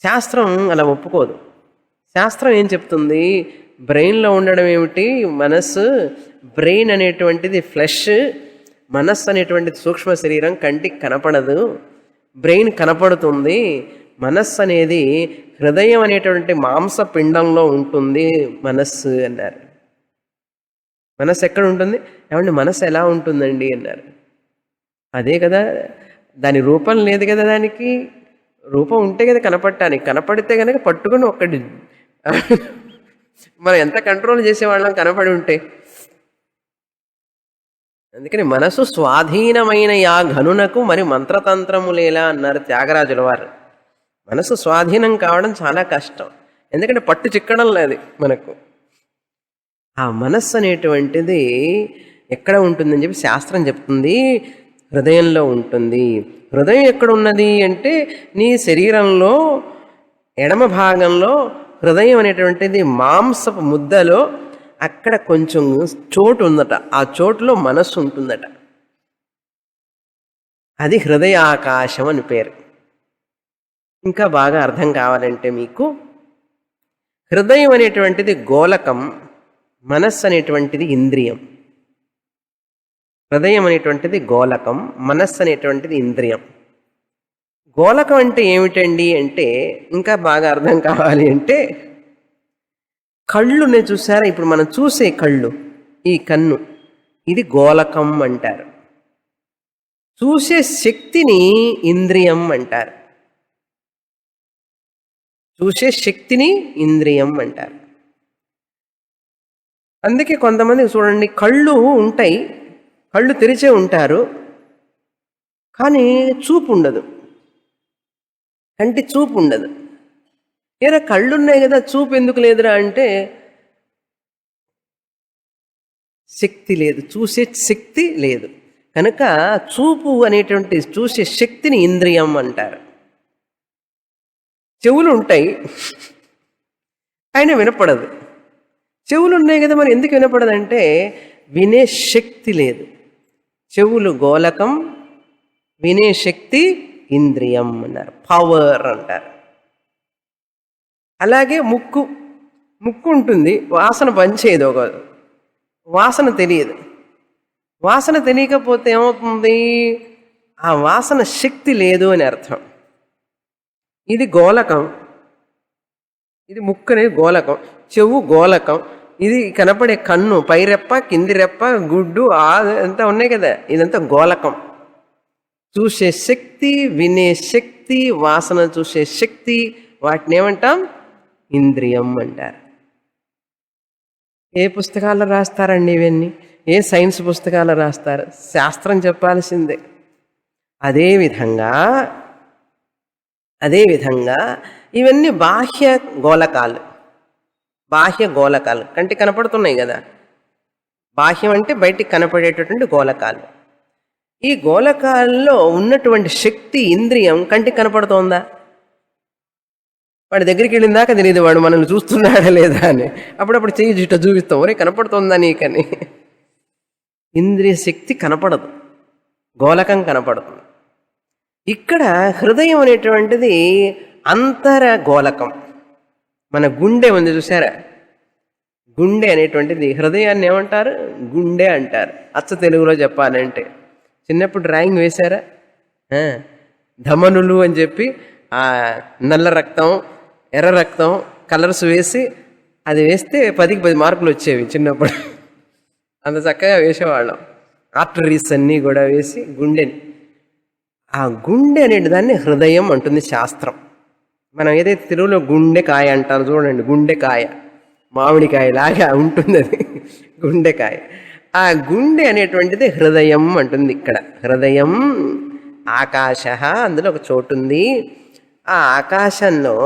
శాస్త్రం అలా ఒప్పుకోదు. శాస్త్రం ఏం చెప్తుంది? బ్రెయిన్లో ఉండడం ఏమిటి? మనస్సు. బ్రెయిన్ అనేటువంటిది ఫ్లెష్, మనస్సు అనేటువంటిది సూక్ష్మ శరీరం, కంటికి కనపడదు. బ్రెయిన్ కనపడుతుంది. మనస్సు అనేది హృదయం అనేటువంటి మాంసపిండంలో ఉంటుంది మనస్సు అన్నారు. మనస్సు ఎక్కడ ఉంటుంది? ఏమంటే మనస్సు ఎలా ఉంటుందండి అన్నారు. అదే కదా, దాని రూపం లేదు కదా. దానికి రూపం ఉంటే కదా కనపడటానికి. కనపడితే కనుక పట్టుకుని ఒక్కటి మనం ఎంత కంట్రోల్ చేసేవాళ్ళం కనపడి ఉంటే. అందుకని మనసు స్వాధీనమైన యా ఘనునకు మరి మంత్రతంత్రములేలా అన్నారు త్యాగరాజుల వారు. మనసు స్వాధీనం కావడం చాలా కష్టం. ఎందుకంటే పట్టు చిక్కడం లేదు మనకు. ఆ మనస్సు అనేటువంటిది ఎక్కడ ఉంటుందని చెప్పి శాస్త్రం చెప్తుంది. హృదయంలో ఉంటుంది. హృదయం ఎక్కడ ఉన్నది అంటే నీ శరీరంలో ఎడమ భాగంలో హృదయం అనేటువంటిది మాంసపు ముద్దలో అక్కడ కొంచెం చోటు ఉందట. ఆ చోటులో మనస్సు ఉంటుందట. అది హృదయాకాశం అని పేరు. ఇంకా బాగా అర్థం కావాలంటే మీకు, హృదయం అనేటువంటిది గోళకం, మనస్సు అనేటువంటిది ఇంద్రియం. హృదయం అనేటువంటిది గోళకం, మనస్సు అనేటువంటిది ఇంద్రియం. గోళకం అంటే ఏమిటండి అంటే, ఇంకా బాగా అర్థం కావాలి అంటే, కళ్ళునే చూసారా? ఇప్పుడు మనం చూసే కళ్ళు, ఈ కన్ను, ఇది గోళకం అంటారు. చూసే శక్తిని ఇంద్రియం అంటారు. చూసే శక్తిని ఇంద్రియం అంటారు. అందుకే కొంతమంది చూడండి, కళ్ళు ఉంటాయి, కళ్ళు తెరిచే ఉంటారు, కానీ చూపు ఉండదు, కంటి చూపు ఉండదు. ఏరా కళ్ళున్నాయి కదా, చూపు ఎందుకు లేదురా అంటే శక్తి లేదు, చూసే శక్తి లేదు. కనుక చూపు అనేటువంటి చూసే శక్తిని ఇంద్రియం అంటారు. చెవులు ఉంటాయి, అయినా వినపడదు. చెవులు ఉన్నాయి కదా, మరి ఎందుకు వినపడదంటే వినే శక్తి లేదు. చెవులు గోలకం, వినే శక్తి ఇంద్రియం అన్నారు, పవర్ అంటారు. అలాగే ముక్కు ఉంటుంది, వాసన పనిచేయదు, ఒక వాసన తెలియదు. వాసన తెలియకపోతే ఏమవుతుంది, ఆ వాసన శక్తి లేదు అని అర్థం. ఇది గోలకం, ఇది ముక్కు అనేది గోలకం, చెవు గోలకం, ఇది కనపడే కన్ను, పైరెప్ప, కింది రెప్ప, గుడ్డు అంతా ఉన్నాయి కదా, ఇదంతా గోలకం. చూసే శక్తి, వినే శక్తి, వాసన చూసే శక్తి, వాటిని ఏమంటాం, ఇంద్రియం అంటారు. ఏ పుస్తకాల్లో రాస్తారండి ఇవన్నీ? ఏ సైన్స్ పుస్తకాల్లో రాస్తారు? శాస్త్రం చెప్పాల్సిందే. అదేవిధంగా ఇవన్నీ బాహ్య గోళకాలు. కంటికి కనపడుతున్నాయి కదా, బాహ్యం అంటే బయటికి కనపడేటటువంటి గోళకాలు. ఈ గోళకాల్లో ఉన్నటువంటి శక్తి ఇంద్రియం కంటికి కనపడుతోందా? వాడి దగ్గరికి వెళ్ళిన దాకా తెలియదు వాడు మనల్ని చూస్తున్నాడా లేదా అని. అప్పుడప్పుడు చెయ్యి జిట్ట చూపిస్తాం, ఒరే కనపడుతుందా నీకని. ఇంద్రియ శక్తి కనపడదు, గోళకం కనపడుతుంది. ఇక్కడ హృదయం అనేటువంటిది అంతర గోళకం. మన గుండె ఉంది చూసారా, గుండె అనేటువంటిది హృదయాన్ని ఏమంటారు, గుండె అంటారు. అచ్చ తెలుగులో చెప్పాలంటే, చిన్నప్పుడు డ్రాయింగ్ వేశారా, ధమనులు అని చెప్పి ఆ నల్ల రక్తం, ఎర్ర రక్తం కలర్స్ వేసి అది వేస్తే 10కి 10 మార్కులు వచ్చేవి చిన్నప్పుడు. అంత చక్కగా వేసేవాళ్ళం. ఆర్టరీస్ అన్నీ కూడా వేసి గుండెని, ఆ గుండె అనే దాన్ని హృదయం అంటుంది శాస్త్రం. మనం ఏదైతే తెలుగులో గుండెకాయ అంటారు చూడండి, గుండెకాయ మామిడికాయ లాగా ఉంటుంది అది గుండెకాయ. ఆ గుండె అనేటువంటిది హృదయం అంటుంది. ఇక్కడ హృదయం ఆకాశ, అందులో ఒక చోటు ఉంది. ఆ ఆకాశంలో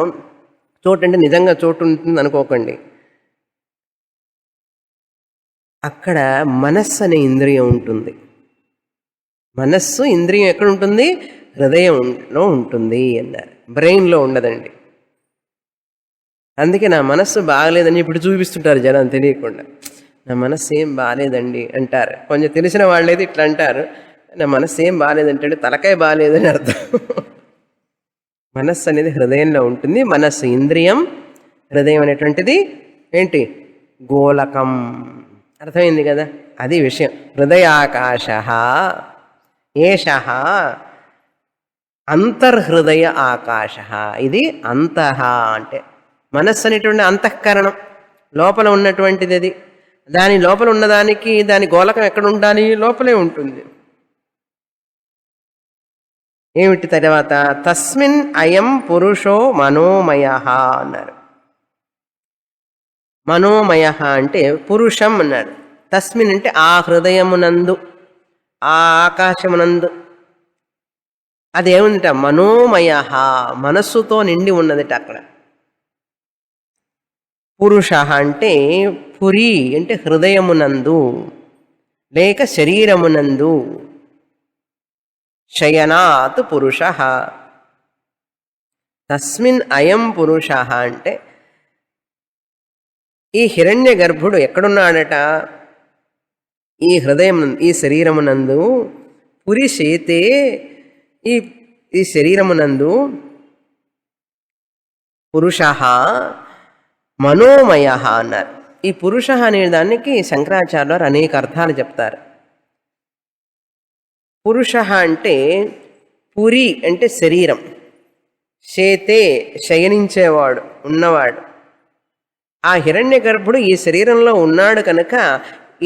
చోటు అంటే నిజంగా చోటు ఉంటుంది అనుకోకండి. అక్కడ మనస్సు అనే ఇంద్రియం ఉంటుంది. మనస్సు ఇంద్రియం ఎక్కడ ఉంటుంది, హృదయంలో ఉంటుంది అన్నారు, బ్రెయిన్లో ఉండదండి. అందుకే నా మనస్సు బాగలేదని ఇప్పుడు చూపిస్తుంటారు జనం తెలియకుండా. నా మనస్సు ఏం బాగాలేదండి అంటారు. కొంచెం తెలిసిన వాళ్ళైతే ఇట్లా అంటారు, నా మనస్సు ఏం బాగాలేదంటే తలకాయ బాగాలేదని అర్థం. మనస్సు అనేది హృదయంలో ఉంటుంది. మనస్సు ఇంద్రియం, హృదయం అనేటువంటిది ఏంటి, గోళకం. అర్థమైంది కదా, అది విషయం. హృదయాకాశ ఏష అంతర్హృదయ ఆకాశ. ఇది అంతః అంటే మనస్సు అనేటువంటి అంతఃకరణం, లోపల ఉన్నటువంటిది. అది దాని లోపల ఉన్నదానికి దాని గోళకం ఎక్కడ ఉండాలి, లోపలే ఉంటుంది. ఏమిటి తర్వాత, తస్మిన్ అయం పురుషో మనోమయ అన్నారు. మనోమయ అంటే పురుషం అన్నారు. తస్మిన్ అంటే ఆ హృదయమునందు, ఆ ఆకాశమునందు అదేముందిట, మనోమయ, మనస్సుతో నిండి ఉన్నదిట అక్కడ. పురుష అంటే పురి అంటే హృదయమునందు లేక శరీరమునందు. శయనాత్ పురుష. తస్మిన్ అయం పురుష అంటే ఈ హిరణ్య గర్భుడు ఎక్కడున్నాడట, ఈ హృదయం, ఈ శరీరమునందు. పురిశేతే, ఈ శరీరమునందు. పురుష మనోమయ అన్నారు. ఈ పురుష అనే దానికి శంకరాచార్యులు అనేక అర్థాలు చెప్తారు. పురుష అంటే పురి అంటే శరీరం, శేతే శయనించేవాడు, ఉన్నవాడు. ఆ హిరణ్య గర్భుడు ఈ శరీరంలో ఉన్నాడు కనుక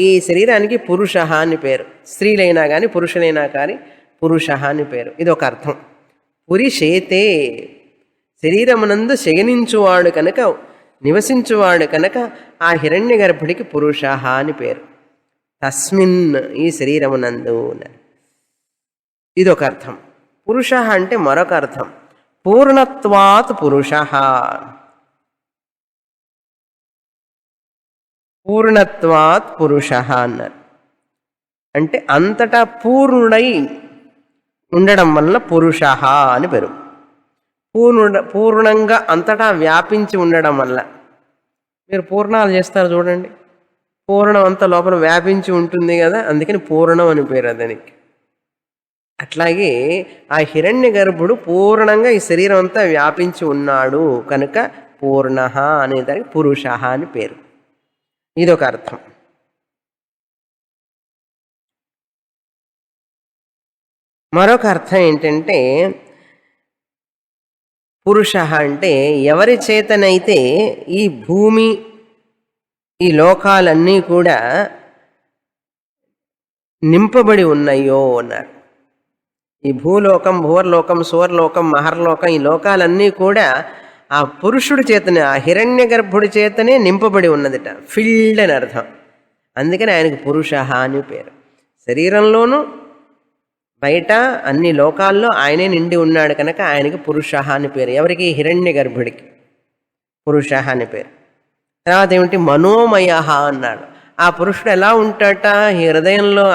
ఈ శరీరానికి పురుష అని పేరు. స్త్రీలైనా కానీ పురుషులైనా కానీ పురుష అని పేరు. ఇది ఒక అర్థం. పురి శేతే శరీరమునందు శయనించువాడు కనుక, నివసించువాడు కనుక ఆ హిరణ్య గర్భుడికి పురుష అని పేరు. తస్మిన్, ఈ శరీరమునందు. ఇదొక అర్థం. పురుష అంటే మరొక అర్థం, పూర్ణత్వాత్ పురుష. పూర్ణత్వాత్ పురుష అన్నారు. అంటే అంతటా పూర్ణుడై ఉండడం వల్ల పురుష అని పేరు. పూర్ణంగా అంతటా వ్యాపించి ఉండడం వల్ల. మీరు పూర్ణాలు చేస్తారు చూడండి, పూర్ణం అంతా లోపల వ్యాపించి ఉంటుంది కదా, అందుకని పూర్ణం అని పేరు దానికి. అట్లాగే ఆ హిరణ్య గర్భుడు పూర్ణంగా ఈ శరీరం అంతా వ్యాపించి ఉన్నాడు కనుక పూర్ణ అనే దానికి పురుష అని పేరు. ఇదొక అర్థం. మరొక అర్థం ఏంటంటే, పురుష అంటే ఎవరి చేతనైతే ఈ భూమి, ఈ లోకాలన్నీ కూడా నింపబడి ఉన్నాయో అన్నారు. ఈ భూలోకం, భువర్లోకం, సువర్లోకం, మహర్లోకం, ఈ లోకాలన్నీ కూడా ఆ పురుషుడి చేతనే, ఆ హిరణ్య గర్భుడి చేతనే నింపబడి ఉన్నదిట. ఫిల్డ్ అని అర్థం. అందుకని ఆయనకు పురుష అని పేరు. శరీరంలోనూ బయట అన్ని లోకాల్లో ఆయనే నిండి ఉన్నాడు కనుక ఆయనకి పురుష అని పేరు. ఎవరికి? హిరణ్య గర్భుడికి పురుష అని పేరు. తర్వాత ఏమిటి? మనోమయ అన్నాడు. ఆ పురుషుడు ఎలా ఉంటాట? హృదయంలో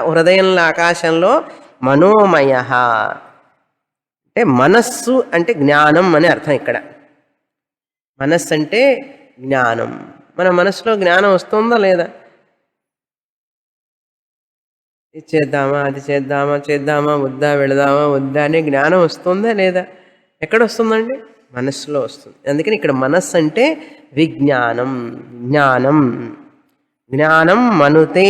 హృదయంలో ఆకాశంలో మనోమయ అంటే మనస్సు అంటే జ్ఞానం అని అర్థం. ఇక్కడ మనస్సు అంటే జ్ఞానం. మన మనసులో జ్ఞానం వస్తుందా లేదా? ఇది చేద్దామా, అది చేద్దామా, చేద్దామా వద్దా, వెళదామా వద్దా అనే జ్ఞానం వస్తుందా లేదా? ఎక్కడ వస్తుందండి? మనస్సులో వస్తుంది. అందుకని ఇక్కడ మనస్సు అంటే విజ్ఞానం, జ్ఞానం. జ్ఞానం మనుతే.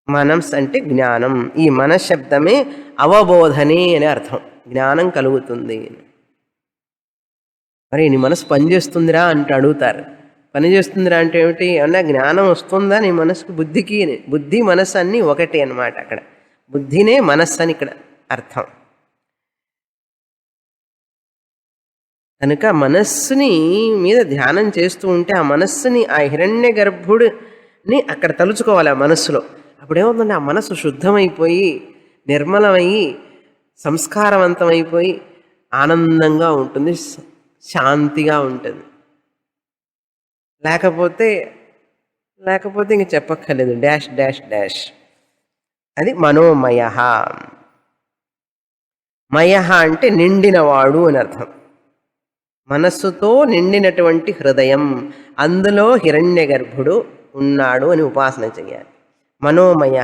మనస్ అంటే జ్ఞానం. ఈ మనశ్శబ్దమే అవబోధనే అనే అర్థం. జ్ఞానం కలుగుతుంది. మరి నీ మనసు పనిచేస్తుందిరా అంటే అడుగుతారు. పనిచేస్తుందిరా అంటే ఏమిటి? అన్నా జ్ఞానం వస్తుందా నీ మనసుకు, బుద్ధికి? బుద్ధి మనస్సు అన్నీ ఒకటి అన్నమాట. అక్కడ బుద్ధినే మనస్సు అని ఇక్కడ అర్థం. కనుక మనస్సుని మీద ధ్యానం చేస్తూ ఉంటే ఆ మనస్సుని, ఆ హిరణ్య గర్భుడిని అక్కడ తలుచుకోవాలి ఆ మనస్సులో. అప్పుడేమవుతుందంటే ఆ మనస్సు శుద్ధమైపోయి, నిర్మలమయ్యి, సంస్కారవంతమైపోయి ఆనందంగా ఉంటుంది, శాంతిగా ఉంటుంది. లేకపోతే ఇంక చెప్పక్కర్లేదు. Dash dash dash. అది మనోమయ. మయ అంటే నిండినవాడు అని అర్థం. మనస్సుతో నిండినటువంటి హృదయం, అందులో హిరణ్య గర్భుడు ఉన్నాడు అని ఉపాసన చేయాలి. మనోమయ.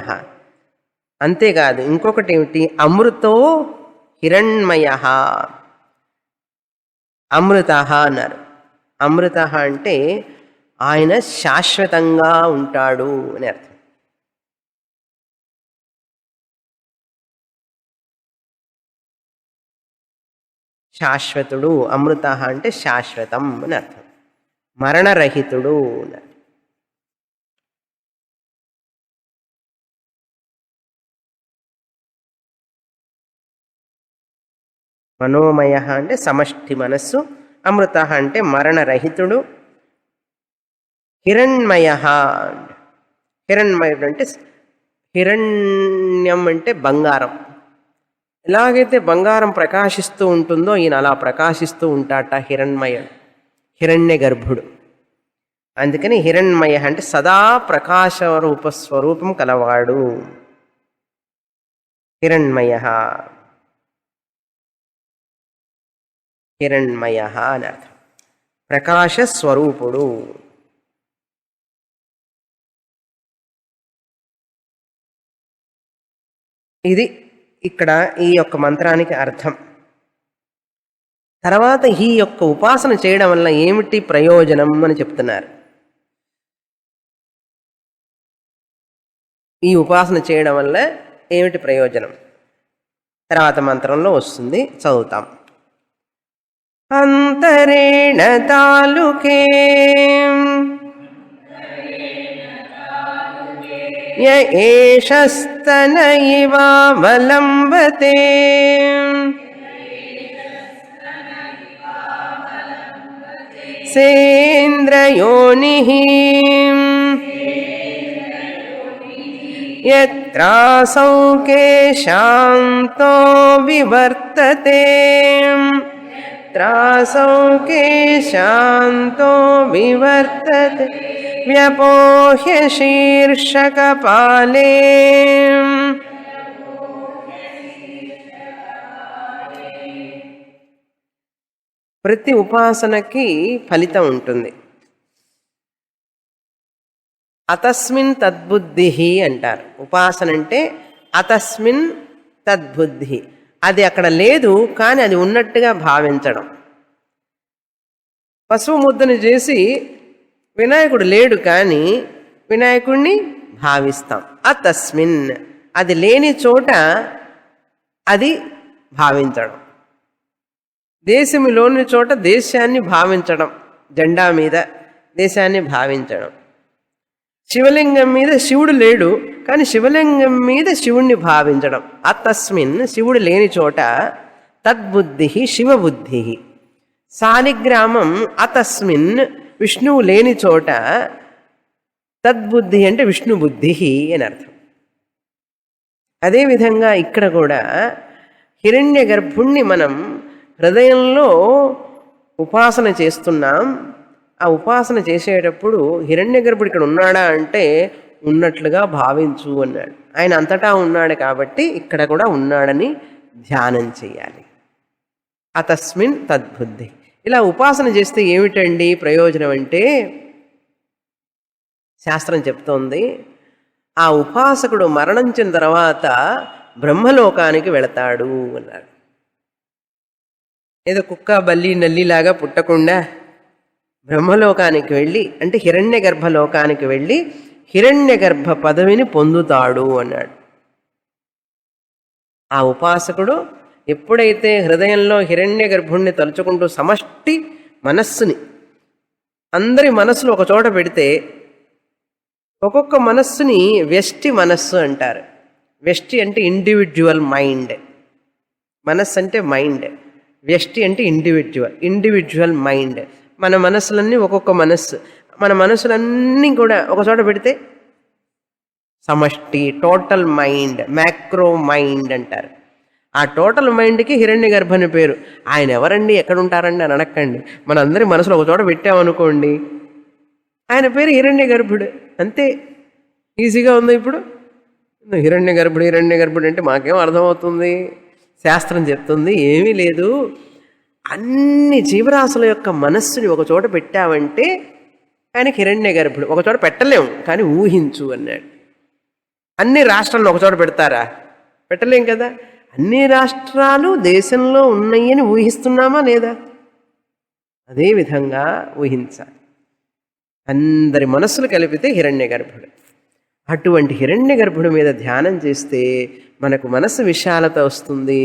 అంతేకాదు ఇంకొకటి ఏమిటి? అమృతో హిరణ్మయ. అమృత అన్నారు. అమృత అంటే ఆయన శాశ్వతంగా ఉంటాడు అని అర్థం. శాశ్వతుడు. అమృత అంటే శాశ్వతం అని అర్థం. మరణరహితుడు అని. మనోమయ అంటే సమష్టి మనస్సు, అమృత అంటే మరణరహితుడు, హిరణ్మయ. హిరణ్మయుడు అంటే హిరణ్యం అంటే బంగారం. ఎలాగైతే బంగారం ప్రకాశిస్తూ ఉంటుందో ఈయన అలా ప్రకాశిస్తూ ఉంటాట హిరణ్మయుడు, హిరణ్య గర్భుడు. అందుకని హిరణ్మయ అంటే సదా ప్రకాశ స్వరూపం కలవాడు. హిరణ్మయ, హిరణ్మయ అని అర్థం. ప్రకాశ స్వరూపుడు. ఇది ఇక్కడ ఈ యొక్క మంత్రానికి అర్థం. తర్వాత ఈ యొక్క ఉపాసన చేయడం వల్ల ఏమిటి ప్రయోజనం అని చెప్తున్నారు. ఈ ఉపాసన చేయడం వల్ల ఏమిటి ప్రయోజనం తర్వాత మంత్రంలో వస్తుంది, చదువుతాం. అంతరేణ తాలుకే య ఏషస్తన ఇవావలంబతే సేంద్రయోనిః యత్రాసౌ కేశాంతో వివర్తతే త్రాసౌ కేశాంతో వివర్తతే వ్యపోహ్య శీర్షకపాలే ప్రతి ఉపాసనకి ఫలితం ఉంటుంది. అతస్మిన్ తద్బుద్ధి అంటారు. ఉపాసన అంటే అతస్మిన్ తద్బుద్ధి, అది అక్కడ లేదు కానీ అది ఉన్నట్టుగా భావించడం. పశువు ముద్దను చేసి వినాయకుడు లేడు కానీ వినాయకుడిని భావిస్తాం. అతస్మిన్, అది లేని చోట అది భావించడం. దేశములోని చోట దేశాన్ని భావించడం, జెండా మీద దేశాన్ని భావించడం. శివలింగం మీద శివుడు లేడు కానీ శివలింగం మీద శివుణ్ణి భావించడం. అతస్మిన్, శివుడు లేని చోట తద్బుద్ధి శివబుద్ధి. సాలిగ్రామం అతస్మిన్, విష్ణువు లేని చోట తద్బుద్ధి అంటే విష్ణుబుద్ధి అని అర్థం. అదేవిధంగా ఇక్కడ కూడా హిరణ్య గర్భుణ్ణి మనం హృదయంలో ఉపాసన చేస్తున్నాం. ఆ ఉపాసన చేసేటప్పుడు హిరణ్య గర్భుడు ఇక్కడ ఉన్నాడా అంటే ఉన్నట్లుగా భావించు అన్నాడు. ఆయన అంతటా ఉన్నాడు కాబట్టి ఇక్కడ కూడా ఉన్నాడని ధ్యానం చేయాలి. అతస్మిన్ తద్బుద్ధి. ఇలా ఉపాసన చేస్తే ఏమిటండి ప్రయోజనం అంటే శాస్త్రం చెప్తోంది, ఆ ఉపాసకుడు మరణించిన తర్వాత బ్రహ్మలోకానికి వెళతాడు అన్నాడు. ఏదో కుక్క బల్లి నల్లిలాగా పుట్టకుండా బ్రహ్మలోకానికి వెళ్ళి అంటే హిరణ్య గర్భలోకానికి వెళ్ళి హిరణ్య గర్భ పదవిని పొందుతాడు అన్నాడు. ఆ ఉపాసకుడు ఎప్పుడైతే హృదయంలో హిరణ్య గర్భుణ్ణి తలుచుకుంటూ సమష్టి మనస్సుని అందరి మనస్సులు ఒక చోట పెడితే, ఒక్కొక్క మనస్సుని వ్యష్టి మనస్సు అంటారు. వ్యష్టి అంటే ఇండివిజువల్ మైండ్, మనస్సు అంటే మైండ్, వ్యష్టి అంటే ఇండివిజువల్ మైండ్. మన మనస్సులన్నీ ఒక్కొక్క మనస్సు, మన మనస్సులన్నీ కూడా ఒక చోట పెడితే సమష్టి, టోటల్ మైండ్, మ్యాక్రో మైండ్ అంటారు. ఆ టోటల్ మైండ్కి హిరణ్య గర్భ అని పేరు. ఆయన ఎవరండి, ఎక్కడ ఉంటారండి అని అడగండి. మన అందరి మనసులో ఒక చోట పెట్టామనుకోండి, ఆయన పేరు హిరణ్య గర్భుడు. అంతే, ఈజీగా ఉంది. ఇప్పుడు హిరణ్య గర్భుడు అంటే మాకేం అర్థమవుతుంది? శాస్త్రం చెప్తుంది ఏమీ లేదు, అన్ని జీవరాశుల యొక్క మనస్సుని ఒక చోట పెట్టావంటే ఆయనకి హిరణ్య గర్భుడు. ఒక చోట పెట్టలేము కానీ ఊహించు అన్నాడు. అన్ని రాష్ట్రాలను ఒక చోట పెడతారా? పెట్టలేం కదా. అన్ని రాష్ట్రాలు దేశంలో ఉన్నాయని ఊహిస్తున్నామా లేదా? అదేవిధంగా ఊహించాలి. అందరి మనస్సులు కలిపితే హిరణ్య గర్భుడు. అటువంటి హిరణ్య గర్భుడి మీద ధ్యానం చేస్తే మనకు మనస్సు విశాలత వస్తుంది.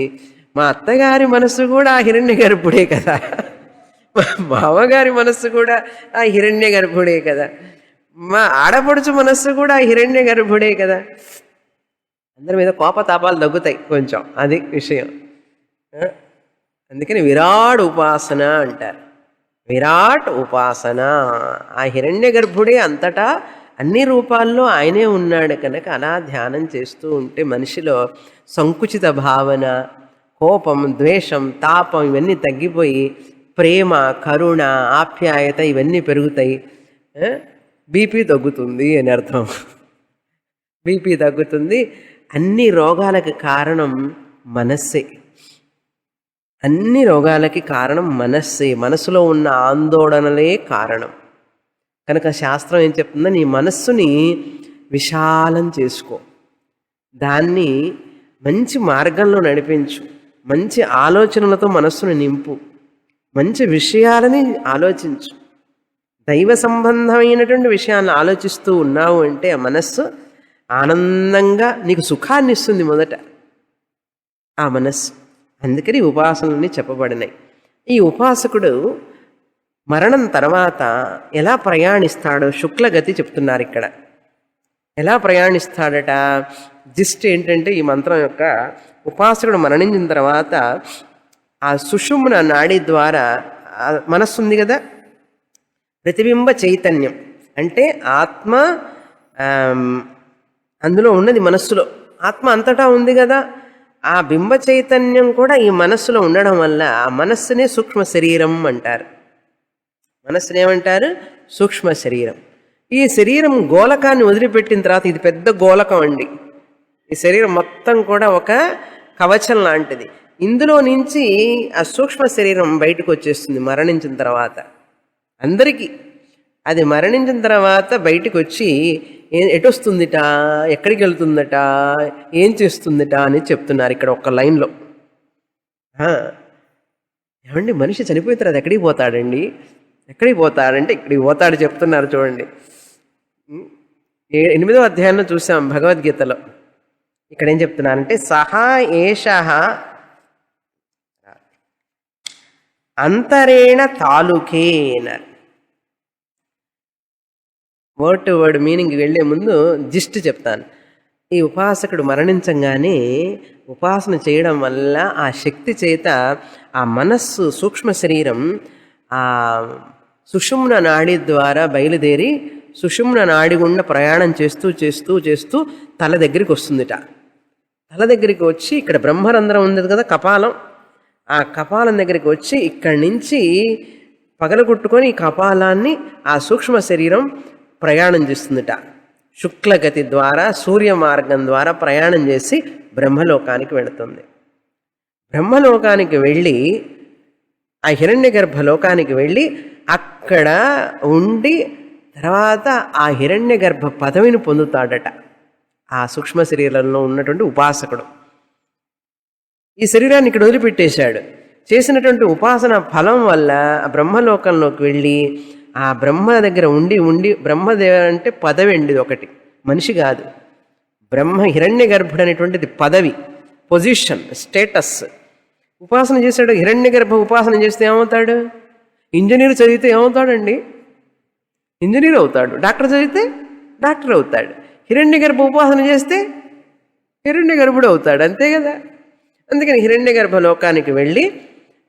మా అత్తగారి మనస్సు కూడా ఆ హిరణ్య గర్భుడే కదా, మా బావగారి మనస్సు కూడా ఆ హిరణ్య గర్భుడే కదా, మా ఆడపడుచు మనస్సు కూడా ఆ హిరణ్య గర్భుడే కదా. అందరి మీద కోపతాపాలు తగ్గుతాయి కొంచెం, అది విషయం. అందుకని విరాట్ ఉపాసన అంటారు. విరాట్ ఉపాసన, ఆ హిరణ్య గర్భుడే అంతటా అన్ని రూపాల్లో ఆయనే ఉన్నాడు కనుక అలా ధ్యానం చేస్తూ ఉంటే మనిషిలో సంకుచిత భావన, కోపం, ద్వేషం, తాపం ఇవన్నీ తగ్గిపోయి ప్రేమ, కరుణ, ఆప్యాయత ఇవన్నీ పెరుగుతాయి. బీపీ తగ్గుతుంది అని అర్థం. బీపీ తగ్గుతుంది. అన్ని రోగాలకు కారణం మనస్సే. అన్ని రోగాలకి కారణం మనస్సే. మనసులో ఉన్న ఆందోళనలే కారణం. కనుక శాస్త్రం ఏం చెప్తుందో, నీ మనస్సుని విశాలం చేసుకో, దాన్ని మంచి మార్గంలో నడిపించు, మంచి ఆలోచనలతో మనస్సును నింపు, మంచి విషయాలని ఆలోచించు. దైవ సంబంధమైనటువంటి విషయాలను ఆలోచిస్తూ ఉన్నావు అంటే ఆ మనస్సు ఆనందంగా నీకు సుఖాన్ని ఇస్తుంది మొదట ఆ మనస్సు. అందుకని ఉపాసనలన్నీ చెప్పబడినాయి. ఈ ఉపాసకుడు మరణం తర్వాత ఎలా ప్రయాణిస్తాడో శుక్లగతి చెప్తున్నారు ఇక్కడ. ఎలా ప్రయాణిస్తాడట? జిస్ట్ ఏంటంటే ఈ మంత్రం యొక్క ఉపాసకుడు మరణించిన తర్వాత ఆ సుషుమ్న నాడి ద్వారా మనస్సు ఉంది కదా, ప్రతిబింబ చైతన్యం అంటే ఆత్మ అందులో ఉన్నది మనస్సులో, ఆత్మ అంతటా ఉంది కదా, ఆ బింబ చైతన్యం కూడా ఈ మనస్సులో ఉండడం వల్ల ఆ మనస్సునే సూక్ష్మ శరీరం అంటారు. మనస్సుని ఏమంటారు? సూక్ష్మ శరీరం. ఈ శరీరం గోళకాన్ని వదిలిపెట్టిన తర్వాత, ఇది పెద్ద గోళకం అండి, ఈ శరీరం మొత్తం కూడా ఒక కవచం లాంటిది. ఇందులో నుంచి ఆ సూక్ష్మ శరీరం బయటకు వచ్చేస్తుంది మరణించిన తర్వాత. అందరికీ అది మరణించిన తర్వాత బయటకు వచ్చి ఎటొస్తుందిట, ఎక్కడికి వెళ్తుందట, ఏం చేస్తుందట అని చెప్తున్నారు ఇక్కడ ఒక్క లైన్లో. ఏమండి, మనిషి చనిపోయిన తర్వాత ఎక్కడికి పోతాడండి? ఎక్కడికి పోతాడంటే ఇక్కడికి పోతాడు చెప్తున్నారు చూడండి. 8వ అధ్యాయంలో చూసాం భగవద్గీతలో. ఇక్కడ ఏం చెప్తున్నారంటే సహా ఏష అంతరేణ తాలూకే అన్నారు. వర్డ్ టు వర్డ్ మీనింగ్ వెళ్ళే ముందు జిస్ట్ చెప్తాను. ఈ ఉపాసకుడు మరణించంగానే ఉపాసన చేయడం వల్ల ఆ శక్తి చేత ఆ మనస్సు సూక్ష్మ శరీరం ఆ సుషుమ్న నాడి ద్వారా బయలుదేరి సుషుమ్న నాడి గుండా ప్రయాణం చేస్తూ చేస్తూ చేస్తూ తల దగ్గరికి వస్తుందిట. తల దగ్గరికి వచ్చి ఇక్కడ బ్రహ్మరంధ్రం ఉంది కదా, కపాలం, ఆ కపాలం దగ్గరికి వచ్చి ఇక్కడి నుంచి పగలగొట్టుకొని ఈ కపాలాన్ని ఆ సూక్ష్మ శరీరం ప్రయాణం చేస్తుందిట. శుక్లగతి ద్వారా సూర్య మార్గం ద్వారా ప్రయాణం చేసి బ్రహ్మలోకానికి వెళుతుంది. బ్రహ్మలోకానికి వెళ్ళి ఆ హిరణ్యగర్భ లోకానికి వెళ్ళి అక్కడ ఉండి తర్వాత ఆ హిరణ్యగర్భ పదవిని పొందుతాడట ఆ సూక్ష్మ శరీరంలో ఉన్నటువంటి ఉపాసకుడు. ఈ శరీరాన్ని ఇక్కడ వదిలిపెట్టేశాడు. చేసినటువంటి ఉపాసన ఫలం వల్ల ఆ బ్రహ్మలోకంలోకి వెళ్ళి ఆ బ్రహ్మ దగ్గర ఉండి ఉండి బ్రహ్మదేవ అంటే పదవి అండి, ఒకటి మనిషి కాదు. బ్రహ్మ హిరణ్య గర్భుడు అనేటువంటిది పదవి, పొజిషన్, స్టేటస్. ఉపాసన చేశాడు. హిరణ్య గర్భ ఉపాసన చేస్తే ఏమవుతాడు? ఇంజనీర్ చదివితే ఏమవుతాడండి? ఇంజనీర్ అవుతాడు. డాక్టర్ చదివితే డాక్టర్ అవుతాడు. హిరణ్య గర్భ ఉపాసన చేస్తే హిరణ్య గర్భుడు అవుతాడు, అంతే కదా. అందుకని హిరణ్య గర్భ లోకానికి వెళ్ళి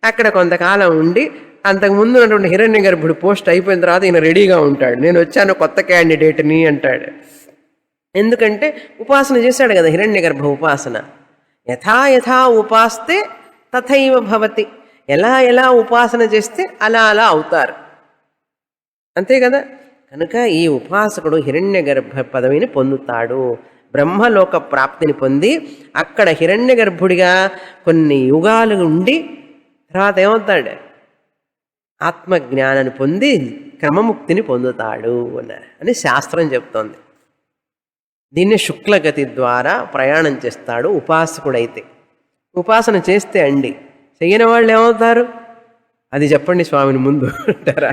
అక్కడ కొంతకాలం ఉండి అంతకుముందు ఉన్నటువంటి హిరణ్య గర్భుడు పోస్ట్ అయిపోయిన తర్వాత ఈయన రెడీగా ఉంటాడు. నేను వచ్చాను కొత్త క్యాండిడేట్ని అంటాడు. ఎందుకంటే ఉపాసన చేశాడు కదా హిరణ్య గర్భ ఉపాసన. యథా యథా ఉపాస్తే తథైవ భవతి. ఎలా ఎలా ఉపాసన చేస్తే అలా అలా అవుతారు, అంతే కదా. కనుక ఈ ఉపాసకుడు హిరణ్య గర్భ పదవిని పొందుతాడు. బ్రహ్మలోక ప్రాప్తిని పొంది అక్కడ హిరణ్య గర్భుడిగా కొన్ని యుగాలు ఉండి తర్వాత ఏమవుతాడు? ఆత్మజ్ఞానాన్ని పొంది క్రమముక్తిని పొందుతాడు అని శాస్త్రం చెప్తోంది. దీన్ని శుక్లగతి ద్వారా ప్రయాణం చేస్తాడు ఉపాసకుడైతే. ఉపాసన చేస్తే అండి, చెయ్యని వాళ్ళు ఏమవుతారు? అది చెప్పండి స్వామిని ముందు అంటారా?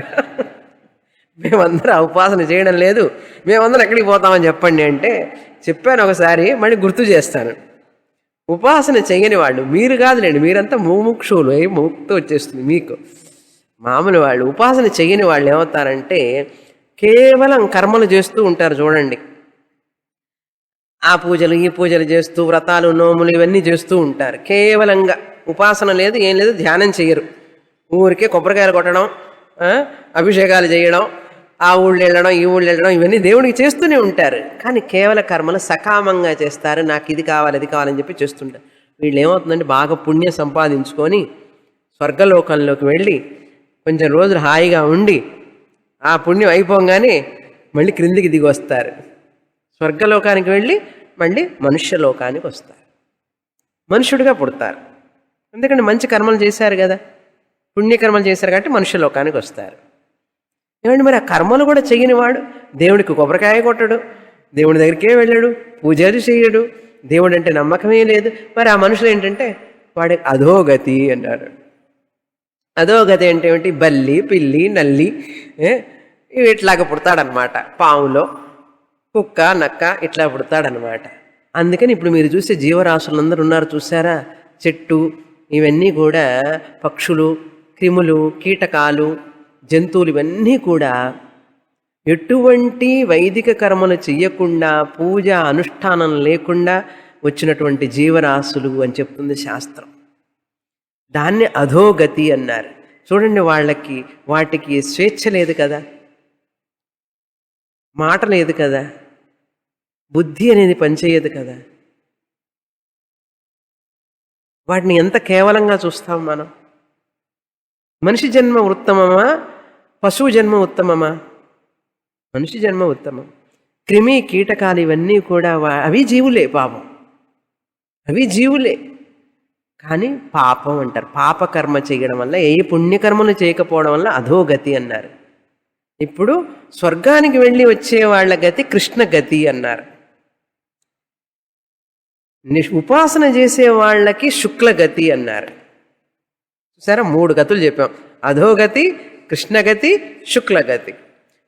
మేమందరం ఉపాసన చేయడం లేదు, మేమందరం ఎక్కడికి పోతామని చెప్పండి అంటే చెప్పాను ఒకసారి, మళ్ళీ గుర్తు చేస్తాను. ఉపాసన చెయ్యని వాళ్ళు మీరు కాదులేండి, మీరంతా ముముక్షువులు, ముక్తి వచ్చేస్తుంది మీకు. మామూలు వాళ్ళు ఉపాసన చెయ్యని వాళ్ళు ఏమవుతారంటే కేవలం కర్మలు చేస్తూ ఉంటారు. చూడండి, ఆ పూజలు ఈ పూజలు చేస్తూ వ్రతాలు నోములు ఇవన్నీ చేస్తూ ఉంటారు. కేవలంగా ఉపాసన లేదు, ఏం లేదు, ధ్యానం చేయరు. ఊరికే కొబ్బరికాయలు కొట్టడం, అభిషేకాలు చేయడం, ఆ ఊళ్ళు వెళ్ళడం ఈ ఊళ్ళు వెళ్ళడం, ఇవన్నీ దేవుడికి చేస్తూనే ఉంటారు. కానీ కేవల కర్మలు సకామంగా చేస్తారు. నాకు ఇది కావాలి అది కావాలని చెప్పి చేస్తుంటారు. వీళ్ళు ఏమవుతుందంటే బాగా పుణ్యం సంపాదించుకొని స్వర్గలోకంలోకి వెళ్ళి కొంచెం రోజులు హాయిగా ఉండి ఆ పుణ్యం అయిపోగానే మళ్ళీ క్రిందికి దిగి వస్తారు. స్వర్గలోకానికి వెళ్ళి మళ్ళీ మనుష్యలోకానికి వస్తారు, మనుష్యుడిగా పుడతారు. ఎందుకంటే మంచి కర్మలు చేశారు కదా, పుణ్యకర్మలు చేశారు కాబట్టి మనుష్యలోకానికి వస్తారు. ఏమండి, మరి ఆ కర్మలు కూడా చెయ్యని వాడు దేవుడికి కొబ్బరికాయ కొట్టడు, దేవుడి దగ్గరికే వెళ్ళాడు, పూజలు చేయడు, దేవుడు అంటే నమ్మకమే లేదు. మరి ఆ మనుషులు ఏంటంటే వాడికి అధోగతి అన్నారు. అధోగతి అంటే ఏమిటి? బల్లి, పిల్లి, నల్లి ఇట్లాగా పుడతాడనమాట. పాములో కుక్క, నక్క ఇట్లా పుడతాడనమాట. అందుకని ఇప్పుడు మీరు చూసే జీవరాశులందరూ ఉన్నారు చూసారా, చెట్టు ఇవన్నీ కూడా పక్షులు, క్రిములు, కీటకాలు, జంతువులు ఇవన్నీ కూడా ఎటువంటి వైదిక కర్మలు చెయ్యకుండా పూజ అనుష్ఠానం లేకుండా వచ్చినటువంటి జీవరాశులు అని చెప్తుంది శాస్త్రం. దాన్ని అధోగతి అన్నారు. చూడండి, వాటికి స్వేచ్ఛ లేదు కదా, మాట లేదు కదా, బుద్ధి అనేది పనిచేయదు కదా. వాటిని ఎంత కేవలంగా చూస్తాం మనం. మనిషి జన్మ ఉత్తమమా, పశువు జన్మ ఉత్తమమా? మనిషి జన్మ ఉత్తమం. క్రిమి కీటకాలు ఇవన్నీ కూడా అవి జీవులే, పాపం అవి జీవులే. కానీ పాపం అంటారు. పాపకర్మ చేయడం వల్ల, ఏ పుణ్యకర్మలు చేయకపోవడం వల్ల అధోగతి అన్నారు. ఇప్పుడు స్వర్గానికి వెళ్ళి వచ్చే వాళ్ళ గతి కృష్ణ గతి అన్నారు. ఉపాసన చేసే వాళ్ళకి శుక్లగతి అన్నారు. సరే, 3 గతులు చెప్పాం. అధోగతి, కృష్ణగతి, శుక్లగతి.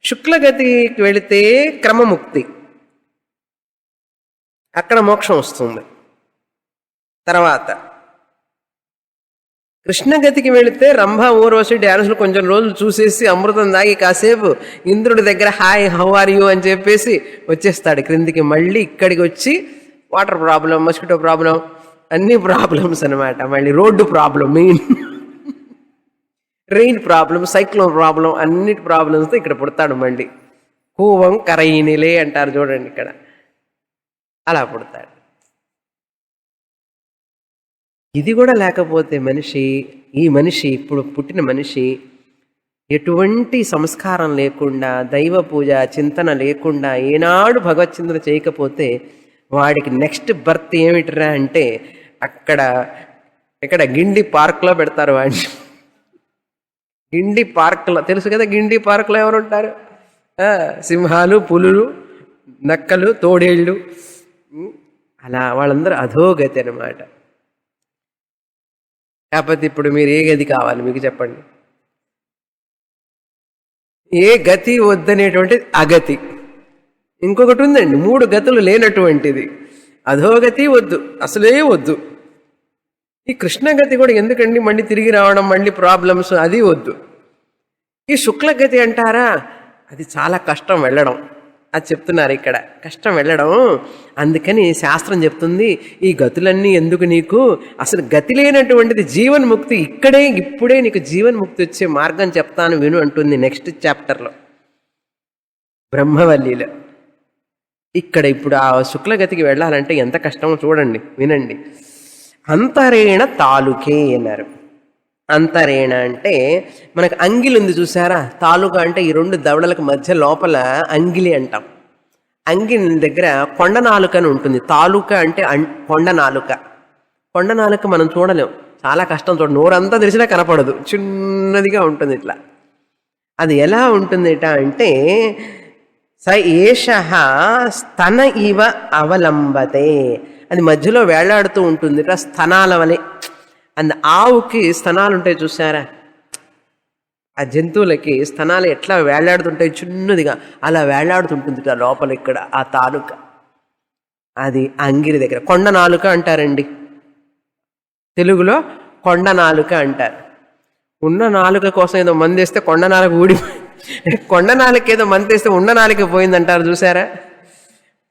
శుక్లగతికి వెళితే క్రమముక్తి, అక్కడ మోక్షం వస్తుంది. తర్వాత కృష్ణగతికి వెళితే రంభ ఊర్వశి డ్యాన్సులు కొంచెం రోజులు చూసేసి అమృతం దాగి కాసేపు ఇంద్రుడి దగ్గర హాయ్ హౌ ఆర్ యూ అని చెప్పేసి వచ్చేస్తాడు క్రిందికి. మళ్ళీ ఇక్కడికి వచ్చి వాటర్ ప్రాబ్లం, మస్కిటో ప్రాబ్లం, అన్ని ప్రాబ్లమ్స్ అనమాట. మళ్ళీ road problem, main rain problem, cyclone problem, అన్నిటి ప్రాబ్లమ్స్తో ఇక్కడ పుడతాడు. మళ్ళీ కూవం కరైనిలే అంటారు చూడండి, ఇక్కడ అలా పుడతాడు. ఇది కూడా లేకపోతే ఈ మనిషి ఇప్పుడు పుట్టిన మనిషి ఎటువంటి సంస్కారం లేకుండా, దైవ పూజ చింతన లేకుండా, ఏనాడు భగవత్ చింతన చేయకపోతే వాడికి నెక్స్ట్ బర్త్ ఏమిటిరా అంటే ఇక్కడ గిండి పార్క్లో పెడతారు వాడిని. గిండి పార్క్లో తెలుసు కదా, గిండి పార్క్లో ఎవరు ఉంటారు? సింహాలు, పులులు, నక్కలు, తోడేళ్ళు, అలా వాళ్ళందరూ అధోగతి అన్నమాట. కాకపోతే ఇప్పుడు మీరు ఏ గది కావాలి మీకు చెప్పండి? ఏ గతి వద్దనేటువంటి అగతి. ఇంకొకటి ఉందండి, 3 గతులు లేనటువంటిది. అధోగతి వద్దు, అసలే వద్దు. ఈ కృష్ణగతి కూడా ఎందుకండి మళ్ళీ తిరిగి రావడం, మళ్ళీ ప్రాబ్లమ్స్, అది వద్దు. ఈ శుక్లగతి అంటారా, అది చాలా కష్టం వెళ్ళడం. అది చెప్తున్నారు ఇక్కడ, కష్టం వెళ్ళడం. అందుకని శాస్త్రం చెప్తుంది, ఈ గతులన్నీ ఎందుకు నీకు, అసలు గతి లేనటువంటిది జీవన్ముక్తి, ఇప్పుడే నీకు జీవన్ముక్తి వచ్చే మార్గం చెప్తాను విను అంటుంది నెక్స్ట్ చాప్టర్లో బ్రహ్మవల్లిలో. ఇక్కడ ఇప్పుడు ఆ శుక్లగతికి వెళ్ళాలంటే ఎంత కష్టమో చూడండి, వినండి. అంతరేణ తాలూకే అన్నారు. అంతరేణ అంటే మనకు అంగిలి ఉంది చూసారా, తాలూకా అంటే ఈ 2 దవడలకు మధ్య లోపల అంగిలి అంటాం. అంగిలి దగ్గర కొండ నాలుక అని ఉంటుంది. తాలూకా అంటే కొండ నాలుక. కొండ నాలుక మనం చూడలేం, చాలా కష్టం. నోరంతా తెరిచినా కనపడదు, చిన్నదిగా ఉంటుంది ఇట్లా. అది ఎలా ఉంటుంది అంటే స ఏష స్తన ఇవ అవలంబతే, అది మధ్యలో వేలాడుతూ ఉంటుంది స్తనాల వలె. అండ్ ఆవుకి స్తనాలు ఉంటాయి చూసారా, ఆ జంతువులకి స్తనాలు ఎట్లా వేలాడుతుంటాయి చిన్నదిగా, అలా వేలాడుతుంటుంది లోపల ఇక్కడ ఆ తాలూక. అది అంగిరి దగ్గర కొండ నాలుక అంటారండి, తెలుగులో కొండ నాలుక అంటారు. ఉన్న నాలుక కోసం ఏదో మందేస్తే కొండ నాలుక కొండ నాలుక ఏదో మందేస్తే ఉన్న నాలుక పోయిందంటారు చూసారా.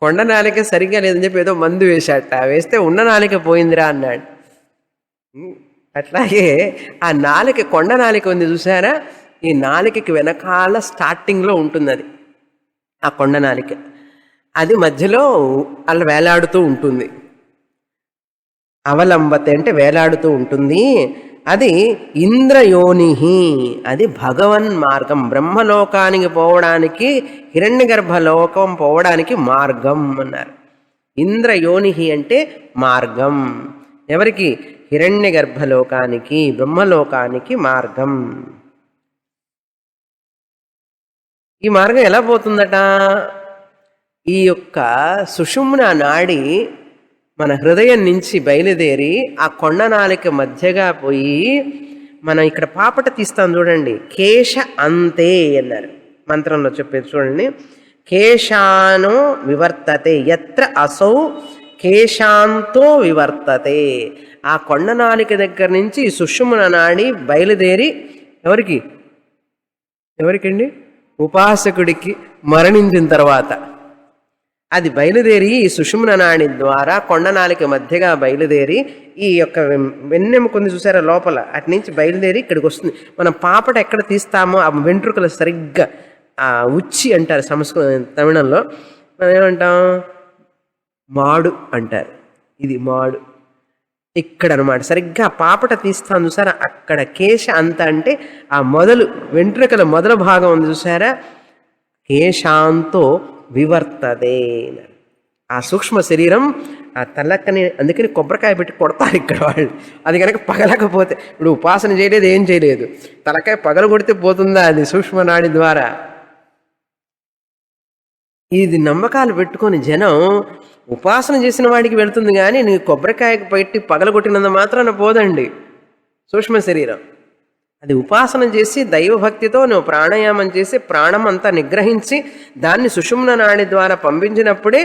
కొండ నాలిక సరిగ్గా లేదని చెప్పి ఏదో మందు వేశాట, వేస్తే ఉన్న నాలిక పోయిందిరా అన్నాడు. అట్లాగే ఆ నాలిక, కొండ నాలిక ఉంది చూసారా, ఈ నాలికకి వెనకాల స్టార్టింగ్లో ఉంటుంది అది, ఆ కొండ నాలిక. అది మధ్యలో అలా వేలాడుతూ ఉంటుంది. అవలంబతే అంటే వేలాడుతూ ఉంటుంది. అది ఇంద్రయోనిహి, అది భగవన్ మార్గం, బ్రహ్మలోకానికి పోవడానికి, హిరణ్యగర్భలోకం పోవడానికి మార్గం అన్నారు. ఇంద్రయోనిహి అంటే మార్గం. ఎవరికి? హిరణ్యగర్భలోకానికి, బ్రహ్మలోకానికి మార్గం. ఈ మార్గం ఎలా పోతుందట? ఈ యొక్క సుషుమ్న నాడి మన హృదయం నుంచి బయలుదేరి ఆ కొండనాలిక మధ్యగా పోయి, మనం ఇక్కడ పాపట తీస్తాం చూడండి, కేశ అంతే అన్నారు మంత్రంలో చెప్పేది చూడండి. కేశానో వివర్తతే ఎత్ర అసౌ కేశాంతో వివర్తతే. ఆ కొండనాలిక దగ్గర నుంచి సుషుమ్న నాడి బయలుదేరి ఎవరికండి? ఉపాసకుడికి మరణించిన తర్వాత. అది బయలుదేరి ఈ సుషుమ్న నాడి ద్వారా కొండనాలికి మధ్యగా బయలుదేరి ఈ యొక్క వెన్నెముక ఉంది చూసారా లోపల, అటు నుంచి బయలుదేరి ఇక్కడికి వస్తుంది. మనం పాపట ఎక్కడ తీస్తామో ఆ వెంట్రుకలు సరిగ్గా ఉచ్చి అంటారు తమిళంలో, మనం ఏమంటాం మాడు అంటారు. ఇది మాడు ఇక్కడ అనమాట. సరిగ్గా పాపట తీస్తాను చూసారా, అక్కడ కేశ అంత అంటే ఆ మొదలు వెంట్రుకల మొదల భాగం ఉంది చూసారా, కేశాంతో వివర్తదే. ఆ సూక్ష్మ శరీరం ఆ తలకని, అందుకని కొబ్బరికాయ పెట్టి కొడతారు ఇక్కడ వాళ్ళు. అది కనుక పగలకపోతే, ఇప్పుడు ఉపాసన చేయలేదు ఏం చేయలేదు, తలకాయ పగల కొడితే పోతుందా అది సూక్ష్మ నాడి ద్వారా. ఇది నమ్మకాలు పెట్టుకొని జనం ఉపాసన చేసిన వాడికి వెళుతుంది, కానీ నీ కొబ్బరికాయకు పెట్టి పగలగొట్టినంత మాత్రాన పోదండి సూక్ష్మ శరీరం. అది ఉపాసన చేసి దైవభక్తితో నువ్వు ప్రాణాయామం చేసి ప్రాణం అంతా నిగ్రహించి దాన్ని సుషుమ్న నాడి ద్వారా పంపించినప్పుడే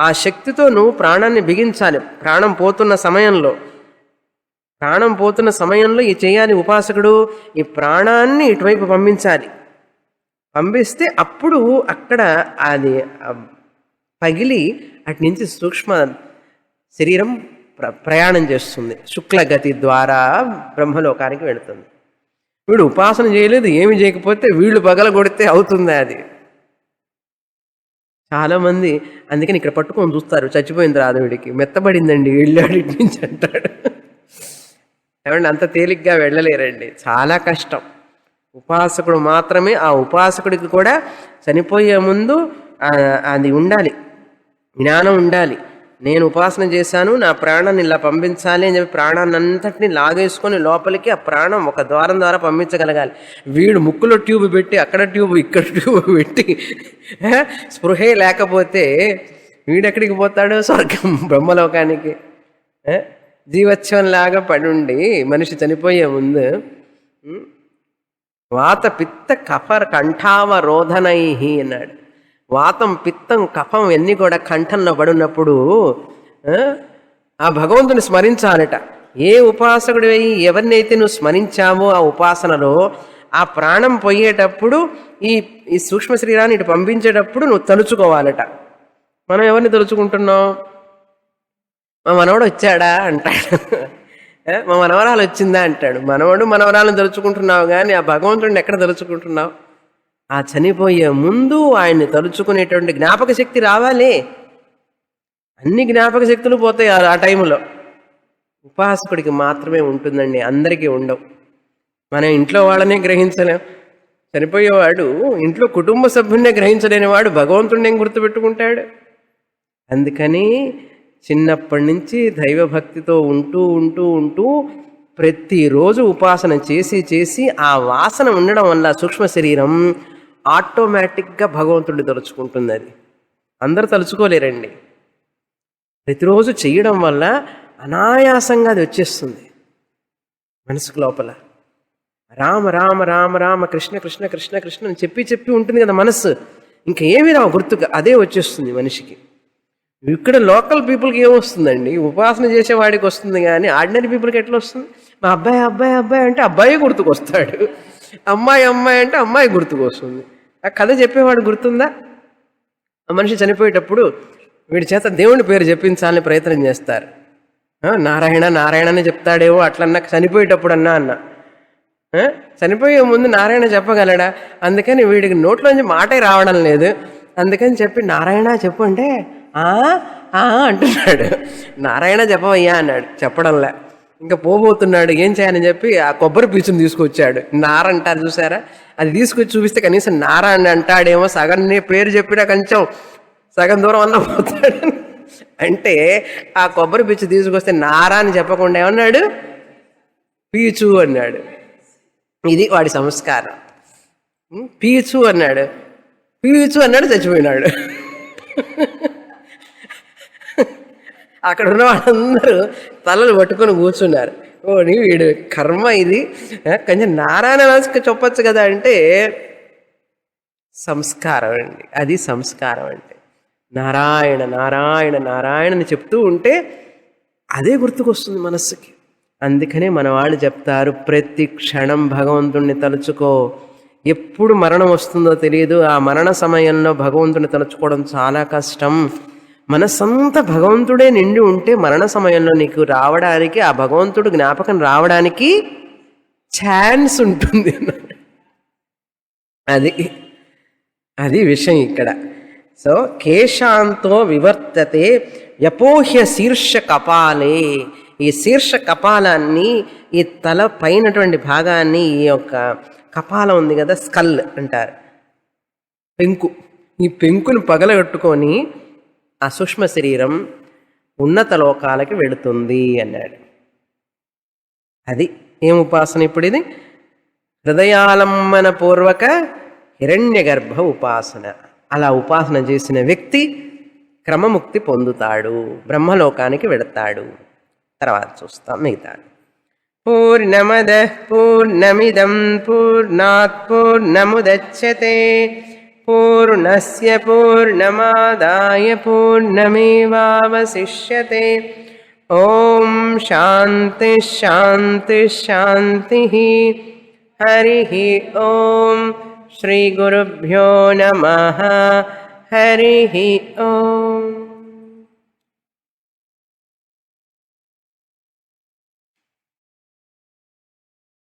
ఆ శక్తితో నువ్వు ప్రాణాన్ని బిగించాలి. ప్రాణం పోతున్న సమయంలో ఈ చేయాలి ఉపాసకుడు, ఈ ప్రాణాన్ని ఇటువైపు పంపించాలి. పంపిస్తే అప్పుడు అక్కడ అది పగిలి అటు నుంచి సూక్ష్మ శరీరం ప్రయాణం చేస్తుంది, శుక్లగతి ద్వారా బ్రహ్మలోకానికి వెళుతుంది. వీడు ఉపాసన చేయలేదు, ఏమి చేయకపోతే వీళ్ళు పగలగొడితే అవుతుంది అది. చాలామంది అందుకని ఇక్కడ పట్టుకొని చూస్తారు, చచ్చిపోయింది రాదు వీడికి, మెత్తబడిందండి వెళ్ళాడు ఇటు నుంచి అంటాడు. ఏమంటే అంత తేలిగ్గా వెళ్ళలేరండి, చాలా కష్టం. ఉపాసకుడు మాత్రమే, ఆ ఉపాసకుడికి కూడా చనిపోయే ముందు అది ఉండాలి, జ్ఞానం ఉండాలి. నేను ఉపాసన చేశాను, నా ప్రాణాన్ని ఇలా పంపించాలి అని చెప్పి ప్రాణాన్ని అంతటినీ లాగేసుకొని లోపలికి ఆ ప్రాణం ఒక ద్వారం ద్వారా పంపించగలగాలి. వీడు ముక్కులో ట్యూబ్ పెట్టి అక్కడ ట్యూబ్ ఇక్కడ ట్యూబ్ పెట్టి స్పృహే లేకపోతే వీడెక్కడికి పోతాడు? స్వర్గం బ్రహ్మలోకానికి. జీవత్సవంలాగా పడుండి మనిషి చనిపోయే ముందు వాత పిత్త కఫర్ కంఠావరోధనై అన్నాడు. వాతం పిత్తం కఫం ఇవన్నీ కూడా కంఠంలో పడినప్పుడు ఆ భగవంతుని స్మరించాలట. ఏ ఉపాసకుడు ఎవరినైతే నువ్వు స్మరించావో ఆ ఉపాసనలో ఆ ప్రాణం పోయేటప్పుడు ఈ సూక్ష్మ శరీరాన్ని ఇటు పంపించేటప్పుడు నువ్వు తలుచుకోవాలట. మనం ఎవరిని తలుచుకుంటున్నాం? మా మనవడు వచ్చాడా అంటాడు, మా మనవరాలు వచ్చిందా అంటాడు. మనవడు మనవరాలను తలుచుకుంటున్నావు, కానీ ఆ భగవంతుడిని ఎక్కడ తలుచుకుంటున్నావు? ఆ చనిపోయే ముందు ఆయన్ని తలుచుకునేటువంటి జ్ఞాపక శక్తి రావాలి. అన్ని జ్ఞాపక శక్తులు పోతాయి ఆ టైంలో. ఉపాసకుడికి మాత్రమే ఉంటుందండి, అందరికీ ఉండవు. మన ఇంట్లో వాళ్ళనే గ్రహించలేం. చనిపోయేవాడు ఇంట్లో కుటుంబ సభ్యున్నే గ్రహించలేని వాడు భగవంతుడిని ఏం గుర్తుపెట్టుకుంటాడు? అందుకని చిన్నప్పటి నుంచి దైవభక్తితో ఉంటూ ఉంటూ ఉంటూ ప్రతిరోజు ఉపాసన చేసి చేసి ఆ వాసన ఉండడం వల్ల సూక్ష్మ శరీరం ఆటోమేటిక్గా భగవంతుడిని తలుచుకుంటుంది. అది అందరూ తలుచుకోలేరండి. ప్రతిరోజు చేయడం వల్ల అనాయాసంగా అది వచ్చేస్తుంది మనసుకు లోపల. రామ రామ రామ రామ కృష్ణ కృష్ణ కృష్ణ కృష్ణ అని చెప్పి చెప్పి ఉంటుంది కదా మనస్సు. ఇంకా ఏమీ రావు గుర్తుగా, అదే వచ్చేస్తుంది మనిషికి. ఇక్కడ లోకల్ పీపుల్కి ఏమొస్తుందండి? ఉపాసన చేసేవాడికి వస్తుంది, కానీ ఆర్డినరీ పీపుల్కి ఎట్లా వస్తుంది? మా అబ్బాయి అబ్బాయి అబ్బాయి అంటే అబ్బాయి గుర్తుకొస్తాడు, అమ్మాయి అమ్మాయి అంటే అమ్మాయి గుర్తుకొస్తుంది. ఆ కథ చెప్పేవాడు గుర్తుందా? ఆ మనిషి చనిపోయేటప్పుడు వీడి చేత దేవుని పేరు చెప్పించాలని ప్రయత్నం చేస్తారు. నారాయణ నారాయణ అని చెప్తాడేమో అట్లన్నా చనిపోయేటప్పుడు అన్న చనిపోయే ముందు నారాయణ చెప్పగలడా? అందుకని వీడికి నోట్లోంచి మాటే రావడం లేదు. అందుకని చెప్పి నారాయణ చెప్పు అంటే అంటున్నాడు. నారాయణ చెప్పవయ్యా అన్నాడు, చెప్పడంలే. ఇంకా పోబోతున్నాడు, ఏం చేయాలని చెప్పి ఆ కొబ్బరి పీచుని తీసుకొచ్చాడు. నార అంటారు చూసారా, అది తీసుకొచ్చి చూపిస్తే కనీసం నారా అని అంటాడేమో. సగం పేరు చెప్పినా కొంచెం సగం దూరం అన్నా పోతాడు. అంటే ఆ కొబ్బరి పీచు తీసుకొస్తే నారా అని చెప్పకుండా ఏమన్నాడు? పీచు అన్నాడు. ఇది వాడి సంస్కారం. పీచు అన్నాడు, పీచు అన్నాడు, చచ్చిపోయినాడు. అక్కడ ఉన్న వాళ్ళందరూ తలలు పట్టుకొని కూర్చున్నారు. ఓని వీడు కర్మ ఇది, కొంచెం నారాయణ చెప్పచ్చు కదా అంటే సంస్కారం అండి. అది సంస్కారం అంటే నారాయణ నారాయణ నారాయణ అని చెప్తూ ఉంటే అదే గుర్తుకొస్తుంది మనస్సుకి. అందుకనే మన వాళ్ళు చెప్తారు, ప్రతి క్షణం భగవంతుణ్ణి తలుచుకో. ఎప్పుడు మరణం వస్తుందో తెలియదు. ఆ మరణ సమయంలో భగవంతుని తలుచుకోవడం చాలా కష్టం. మనసంతా భగవంతుడే నిండి ఉంటే మరణ సమయంలో నీకు రావడానికి, ఆ భగవంతుడు జ్ఞాపకం రావడానికి ఛాన్స్ ఉంటుంది. అది అది విషయం ఇక్కడ. సో కేశాంతో వివర్తతే వ్యపోహ్య శీర్ష కపాలే. ఈ శీర్ష కపాలాన్ని, ఈ తల పైనటువంటి భాగాన్ని, ఈ యొక్క కపాలం ఉంది కదా, స్కల్ అంటారు, పెంకు, ఈ పెంకును పగలగొట్టుకొని ఆ సూక్ష్మ శరీరం ఉన్నత లోకాలకి వెళుతుంది అన్నాడు. అది ఏం ఉపాసన ఇప్పుడు ఇది? హృదయాలంబన పూర్వక హిరణ్య గర్భ ఉపాసన. అలా ఉపాసన చేసిన వ్యక్తి క్రమముక్తి పొందుతాడు, బ్రహ్మలోకానికి వెడతాడు. తర్వాత చూస్తాం మిగతా. పూర్ణమద పూర్ణమిదం పూర్ణాత్ పూర్ణముదచ్యతే పూర్ణస్య పూర్ణమాదాయ పూర్ణమేవావశిష్యతే. ఓం శాంతి శాంతి శాంతి. హరి ఓం. శ్రీ గురుభ్యో నమః. హరి ఓం.